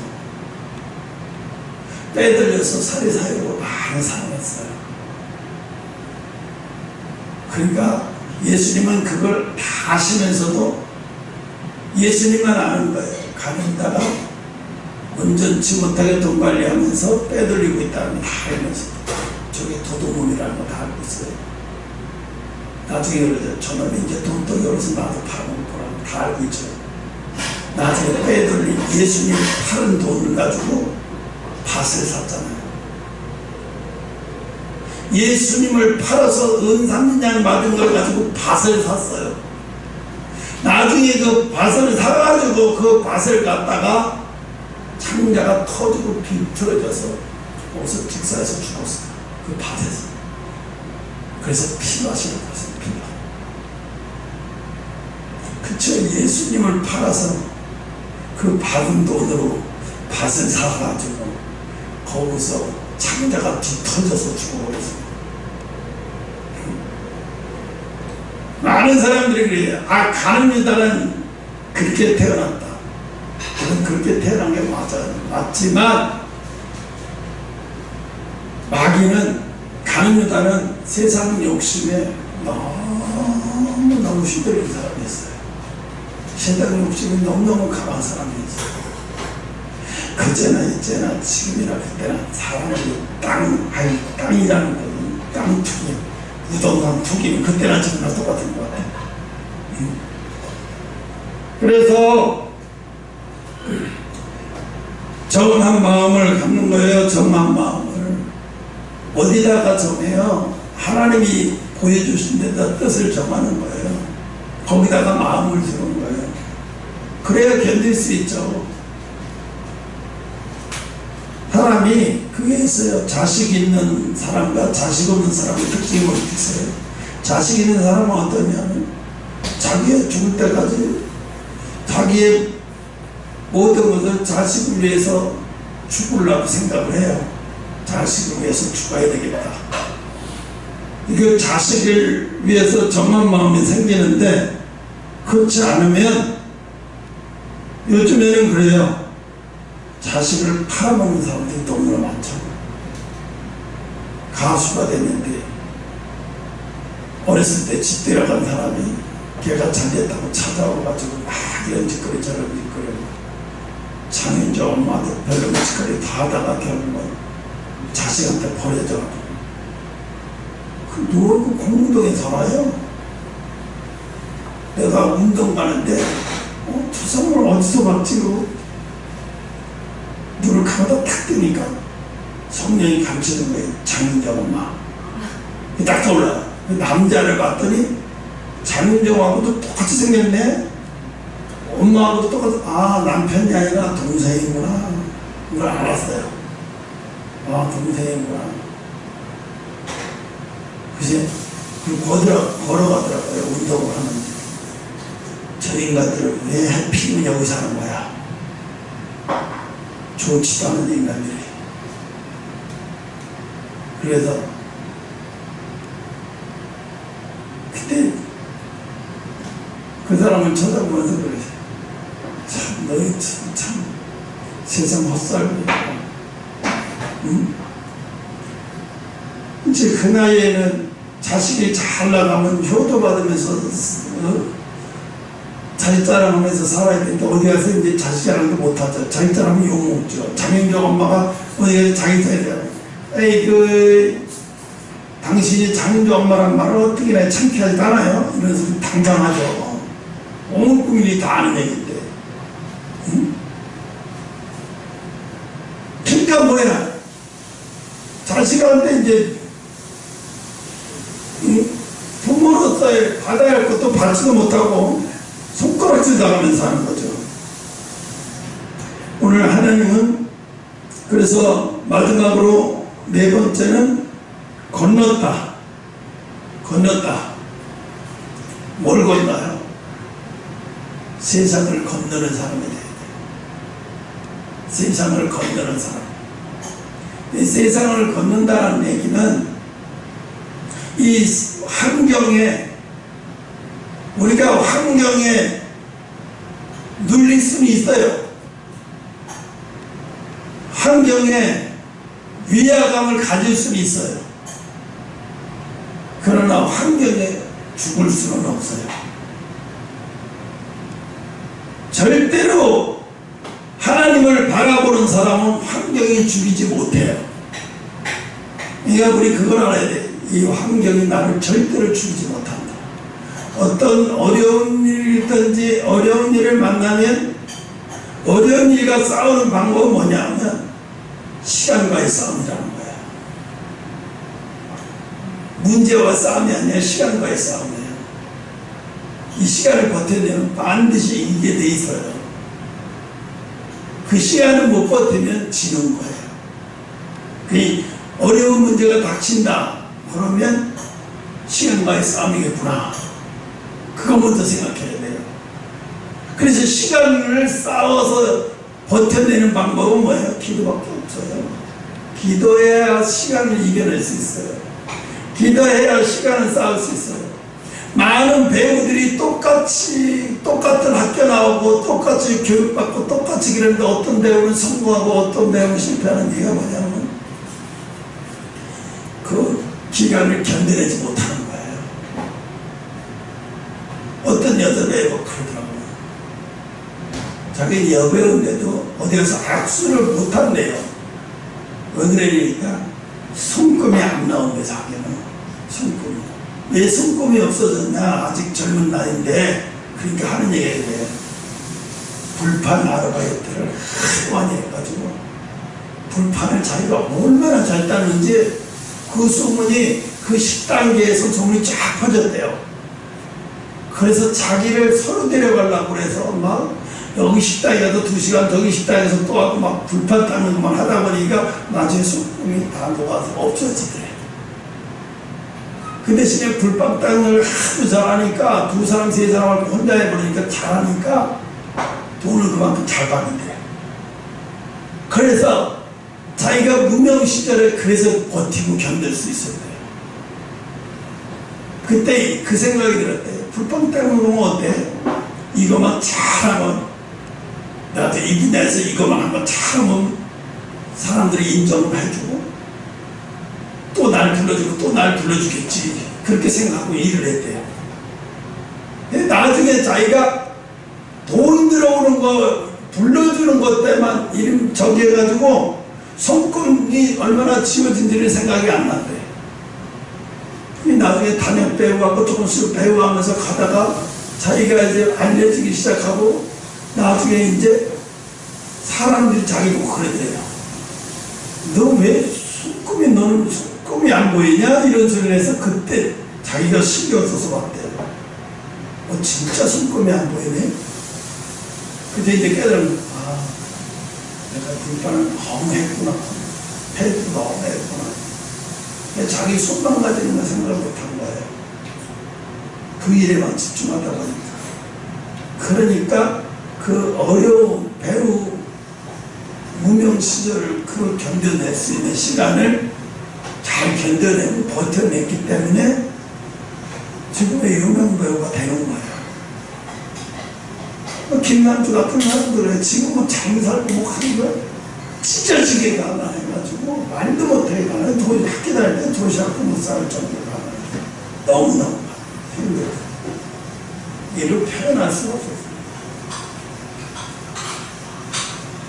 빼돌려서 살인사욕으로 많이 사용했어요. 그러니까 예수님은 그걸 다 아시면서도 예수님만 아는 거예요. 가는 유다가 온전치 못하게 돈 관리하면서 빼돌리고 있다는 걸 다 알면서 저게 도둑놈이라는 거 다 알고 있어요. 나중에 그러죠. 저놈이 이제 돈도 여기서 나도 팔아먹을 거라고 다 알고 있죠. 나중에 빼돌린 예수님 팔은 돈을 가지고 밭을 샀잖아요. 예수님을 팔아서 은삼년 받은 걸 가지고 밭을 샀어요. 나중에 그 밭을 사가지고 그 밭을 갖다가 창자가 터지고 비틀어져서 거기서 직사해서 죽었어요. 그 밭에서. 그래서 피마시는 거였어요. 피마. 그쵸. 예수님을 팔아서 그 받은 돈으로 밭을 사가지고 거기서 창자가 뒤터져서 죽어버렸어요. 많은 사람들이 그래요. 아, 가는 유다는 그렇게 태어났다. 그건 그렇게 태어난 게 맞아요. 맞지만 마귀는, 가는 유다는 세상 욕심에 너무 휘둘린 사람이었어요. 세상 욕심이 너무너무 강한 사람이었어요. 그제나 이제나 지금이나 그때나 사람이 땅이라는 것은 땅 투기, 부동산 투기는 그때나 지금이나 똑같은 것 같아요. 그래서 정한 마음을 갖는 거예요. 정한 마음을 어디다가 정해요? 하나님이 보여주신 데다 뜻을 정하는 거예요. 거기다가 마음을 두는 거예요. 그래야 견딜 수 있죠. 사람이 그게 있어요. 자식 있는 사람과 자식 없는 사람의 특징이 뭐 있어요? 자식 있는 사람은 어떠냐면 자기의 죽을 때까지 자기의 모든 것을 자식을 위해서 죽으려고 생각을 해요. 자식을 위해서 죽어야 되겠다. 이게 자식을 위해서 정한 마음이 생기는데, 그렇지 않으면 요즘에는 그래요. 자식을 팔아먹는 사람들이 너무나 많죠. 가수가 됐는데 어렸을 때 집 데려간 사람이 걔가 잘됐다고 찾아와가지고 막 이런 짓거리 저런 짓거리 장윤정 엄마한테 별로 짓거리 다 하다가 결국은 자식한테 버려져가지고 그 누구 공무동에 살아요. 내가 운동 가는데 투성을 어디서 봤지? 눈을 감아다 탁 뜨니까 성령이 가르치는 거예요. 장윤정 엄마. 딱 떠올라. 남자를 봤더니 장윤정하고도 똑같이 생겼네. 엄마하고도 똑같이. 아, 남편이 아니라 동생이구나. 그걸 알았어요. 아, 동생이구나. 그치? 그리고 걸어가더라고요. 운동을 하는데. 저 인간들은 왜 하필이면 여기 사는 거야? 좋지도 않은 인간들이. 그래서 그때 그 사람을 쳐다보면서 그래. 참 너희 참 세상 헛살고. 응? 이제 그 나이에는 자식이 잘 나가면 효도 받으면서 자식 자랑하면서 살아야 되는데 어디 가서 이제 자식 자랑도 못하죠. 자식 자랑하면 욕먹죠. 장윤정 엄마가 어디 가서 자기 자랑 에이 당신이 장윤정 엄마란 말을 어떻게 내 창피하지도 않아요? 이런 소리 당당하죠. 온 국민이 다 아는 얘기인데. 응? 그러니까 뭐야? 자식한테 이제 부모로서 받아야 할 것도 받지도 못하고 손가락질 당하면서 하는 거죠. 오늘 하나님은 그래서 마지막으로 네 번째는 건넜다. 뭘 건너요? 세상을 건너는 사람이 돼야 돼요. 세상을 건너는 사람. 이 세상을 건넌다는 얘기는 이 환경에 우리가 환경에 눌릴 수는 있어요. 환경에 위화감을 가질 수는 있어요. 그러나 환경에 죽을 수는 없어요. 절대로 하나님을 바라보는 사람은 환경이 죽이지 못해요. 그러니까 우리 그걸 알아야 돼. 이 환경이 나를 절대로 죽이지 못한다. 어떤 어려운 일이든지 어려운 일을 만나면 어려운 일과 싸우는 방법은 뭐냐면 시간과의 싸움이라는 거예요. 문제와 싸움이 아니라 시간과의 싸움이에요. 이 시간을 버텨내면 반드시 이기게 돼 있어요. 그 시간을 못 버티면 지는 거예요. 그 어려운 문제가 닥친다. 그러면 시간과의 싸움이겠구나. 그거 먼저 생각해야 돼요. 그래서 시간을 싸워서 버텨내는 방법은 뭐예요? 기도밖에 없어요. 기도해야 시간을 이겨낼 수 있어요. 기도해야 시간을 싸울 수 있어요. 많은 배우들이 똑같은 학교 나오고 똑같이 교육받고 똑같이 그랬는데 어떤 배우는 성공하고 어떤 배우는 실패하는 이유가 뭐냐면 그 기간을 견뎌내지 못하는 거예요. 어떤 여자 배우가 그러더라고요. 자기 여배우인데도 어디 가서 악수를 못한대요. 왜 그러니까 손금이 안 나온대. 자기는 손금이. 왜 손금이 없어졌냐? 아직 젊은 나이인데. 그러니까 하는 얘기가 돼요. 불판 아르바이트를 많이 해가지고 불판을 자기가 얼마나 잘 따는지 그 소문이 그 식당계에서 소문이 쫙 퍼졌대요. 그래서 자기를 서로 데려가려고 그래서 막 여기 식당에 가서 2시간 저기 식당에서 또 하고 막 불판 닦는 것만 하다 보니까 나중에 소금이 다 녹아서 없어지더래. 그 대신에 불판 닦는 걸 하도 잘하니까 2사람 3사람을 혼자 해버리니까 잘하니까 돈을 그만큼 잘 받는데. 그래서 자기가 무명 시절에 그래서 버티고 견딜 수 있었대요. 그때 그 생각이 들었대요. 불판 닦는 건 어때? 이거만 잘하면 나도 이 분야에서 이거만 한번 잘하면 사람들이 인정을 해주고 또 날 불러주고 또 날 불러주겠지. 그렇게 생각하고 일을 했대요. 나중에 자기가 돈 들어오는 거 불러주는 것 때만 이름 저기해가지고 손금이 얼마나 지워진지를 생각이 안 난대. 나중에 단역 배우하고 조금씩 배우하면서 가다가 자기가 이제 알려지기 시작하고 나중에 이제 사람들이 자기 보고 그랬대요. 너 왜 손금이 너는 손금이 안 보이냐? 이런 소리를 해서 그때 자기가 신경 써서 봤대요. 진짜 손금이 안 보이네? 그때 이제 깨달은, 내가 불판을 너무 했구나. 패도 너무 했구나. 자기 손만 가지는 걸 생각을 못한 거예요. 그 일에만 집중하다 보니까. 그러니까 그 어려운 배우 무명 시절을 그걸 견뎌낼 수 있는 시간을 잘 견뎌내고 버텨냈기 때문에 지금의 유명 배우가 되는 거예요. 김남주 같은 사람들은 지금은 잘 살고 뭐 하는 거 찢어지게 가나 해가지고 말도 못하게 가나 학교 다닐 때 도시락도 못 살 정도로 가나 너무너무 힘들어요. 이를 표현할 수가 없어요.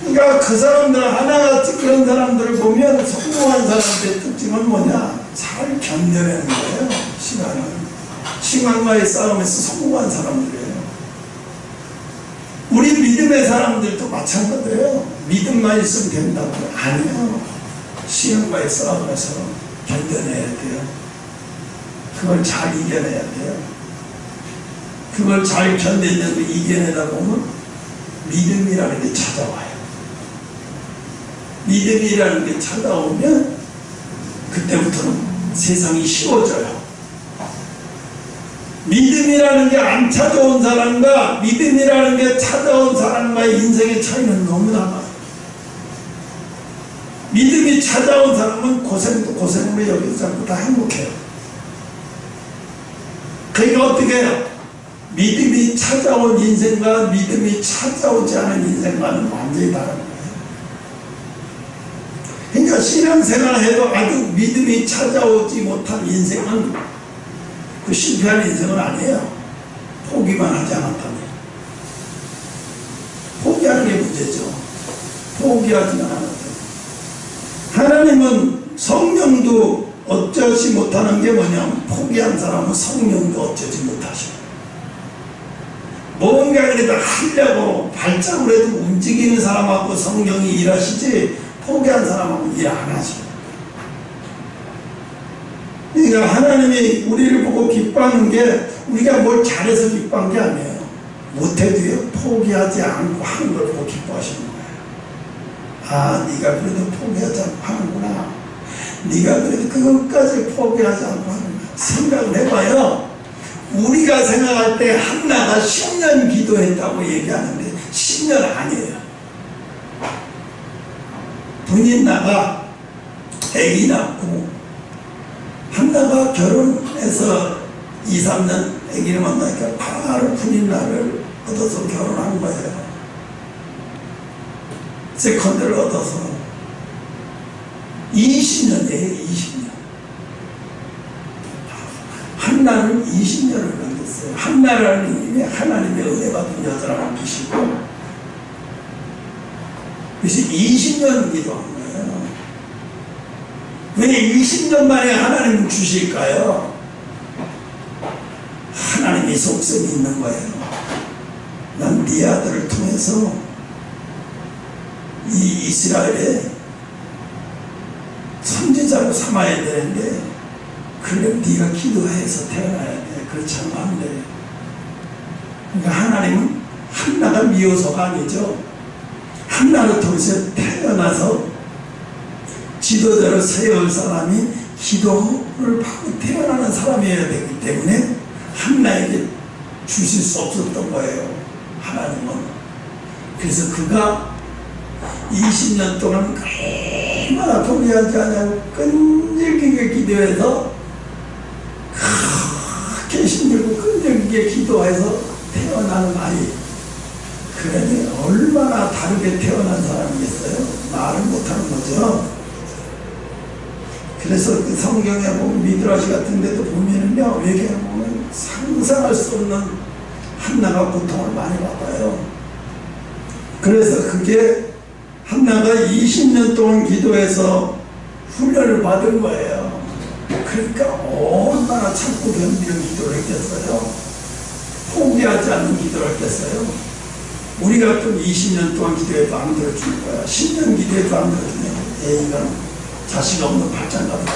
그러니까 그 사람들 하나같이 그런 사람들을 보면 성공한 사람들의 특징은 뭐냐? 잘 견뎌내는 거예요. 시간과의 싸움에서 성공한 사람들이에요. 우리 믿음의 사람들도 마찬가지예요. 믿음만 있으면 된다고. 아니에요. 시간과의 싸움에서 견뎌내야 돼요. 그걸 잘 이겨내야 돼요. 그걸 잘 견뎌내고 이겨내다 보면 믿음이라는 게 찾아와요. 믿음이라는 게 찾아오면 그때부터는 세상이 쉬워져요. 믿음이라는 게 안 찾아온 사람과 믿음이라는 게 찾아온 사람과의 인생의 차이는 너무나 많아요. 믿음이 찾아온 사람은 고생도 고생으로 여기서 자꾸 다 행복해요. 그러니까 어떻게 해요? 믿음이 찾아온 인생과 믿음이 찾아오지 않은 인생과는 완전히 다른 거예요. 그러니까 신앙생활을 해도 아주 믿음이 찾아오지 못한 인생은 그 실패한 인생은 아니에요. 포기만 하지 않았다면. 포기하는 게 문제죠. 포기하지는 않았다면. 하나님은 성령도 어쩌지 못하는 게 뭐냐면 포기한 사람은 성령도 어쩌지 못하셔. 뭔가 그래도 하려고 발작을 해도 움직이는 사람하고 성령이 일하시지 포기한 사람하고 일 안 하셔. 그러니까 하나님이 우리를 보고 기뻐하는 게 우리가 뭘 잘해서 기뻐한 게 아니에요. 못해도요 포기하지 않고 하는 걸 보고 기뻐하시는 거예요. 네가 그래도 포기하지 않고 하는구나. 네가 그래도 그것까지 포기하지 않고 하는구나. 생각을 해봐요. 우리가 생각할 때 한나가 10년 기도했다고 얘기하는데 10년 아니에요. 분인 나가 애기 낳고 한나가 결혼해서 2, 3년 애기를 만나니까 바로 분인 나를 얻어서 결혼한 거예요. 세컨드를 얻어서 20년이에요. 20년. 한나는 20년을 걸렸어요. 한나라는 이름이 하나님의 은혜 받은 여자라는 뜻이고 그래서 20년을 기도한 거예요. 왜 20년 만에 하나님을 주실까요? 하나님이 속셈이 있는 거예요. 난 네 아들을 통해서 이 이스라엘에 선지자로 삼아야 되는데 그래 네가 기도해서 태어나야 돼. 그렇지 않으면 안 돼. 그러니까 하나님은 한나가 미워서가 아니죠. 한나를 통해서 태어나서 지도자로 세울 사람이 기도를 받고 태어나는 사람이어야 되기 때문에 한나에게 주실 수 없었던 거예요. 하나님은. 그래서 그가 20년 동안 얼마나 포기하지 않냐고 끈질기게 기도해서 그렇게 힘들고 끈질기게 기도해서 태어나는 아이. 그러니 얼마나 다르게 태어난 사람이겠어요? 말을 못하는 거죠. 그래서 그 성경에 보면 미드라시 같은 데도 보면은요, 외경에 보면 상상할 수 없는 한나가 고통을 많이 받아요. 그래서 그게 한나가 20년 동안 기도해서 훈련을 받은 거예요. 그러니까 얼마나 참고 견디는 기도를 했겠어요. 포기하지 않는 기도를 했겠어요. 우리가 또 20년 동안 기도해도 안 들어줄 거야. 10년 기도해도 안 들어주면 이건 자식 없는 발전가다.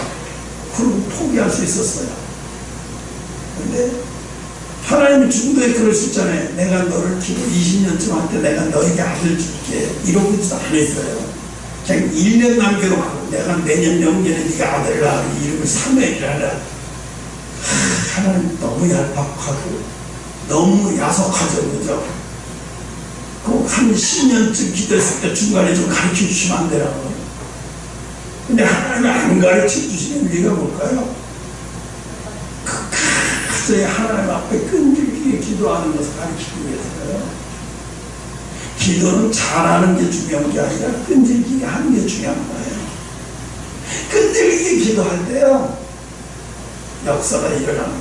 그리고 포기할 수 있었어요. 근데 하나님이 중도에 그럴 수 있잖아요. 내가 너를 기도 20년쯤 할 때 내가 너에게 아들 줄게. 이러고도 안 했어요. 그냥 1년 남겨놓고 내가 내년 명절에 네가 아들 낳아. 이름을 사무엘이라. 하나님 너무 얄팍하고 너무 야속하죠. 그죠? 꼭 한 10년쯤 기도했을 때 중간에 좀 가르쳐 주시면 안 되라고. 근데 하나님이 안 가르쳐 주시는 이유가 뭘까요? 그 하나님 앞에 끈질기게 기도하는 것을 가르치기 위해서요. 기도는 잘하는 게 중요한 게 아니라 끈질기게 하는 게 중요한 거예요. 끈질기게 기도할 때요, 역사가 일어나는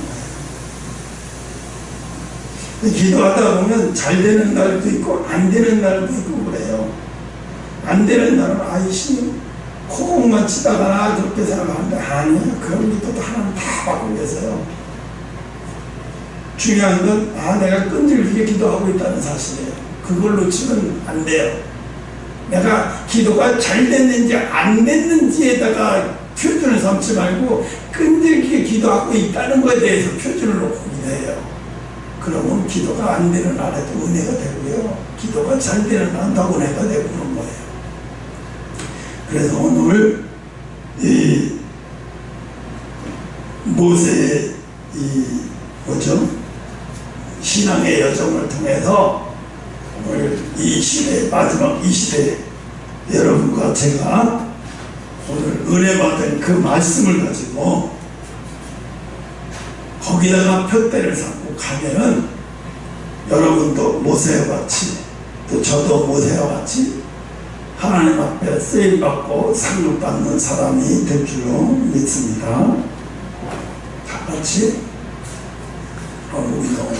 거예요. 기도하다 보면 잘 되는 날도 있고 안 되는 날도 있고 그래요. 안 되는 날은 아이씨 코공만 치다가 그렇게 생각하는데 아니야. 그런 것도 하나님 다 받고 계세요. 중요한 건 내가 끈질기게 기도하고 있다는 사실이에요. 그걸 놓치면 안 돼요. 내가 기도가 잘 됐는지 안 됐는지에다가 표준을 삼지 말고 끈질기게 기도하고 있다는 것에 대해서 표준을 놓고 기도해요. 그러면 기도가 안 되는 날에도 은혜가 되고요. 기도가 잘 되는 날은 다 은혜가 되고 그런 거예요. 그래서 오늘 이 모세의 신앙의 여정을 통해서 오늘 이 시대, 마지막 이 시대 여러분과 제가 오늘 은혜 받은 그 말씀을 가지고 거기다가 표대를 삼고 가면은 여러분도 모세와 같이 또 저도 모세와 같이 하나님 앞에 쓰임받고 상급받는 사람이 될 줄로 믿습니다. 다 같이 운동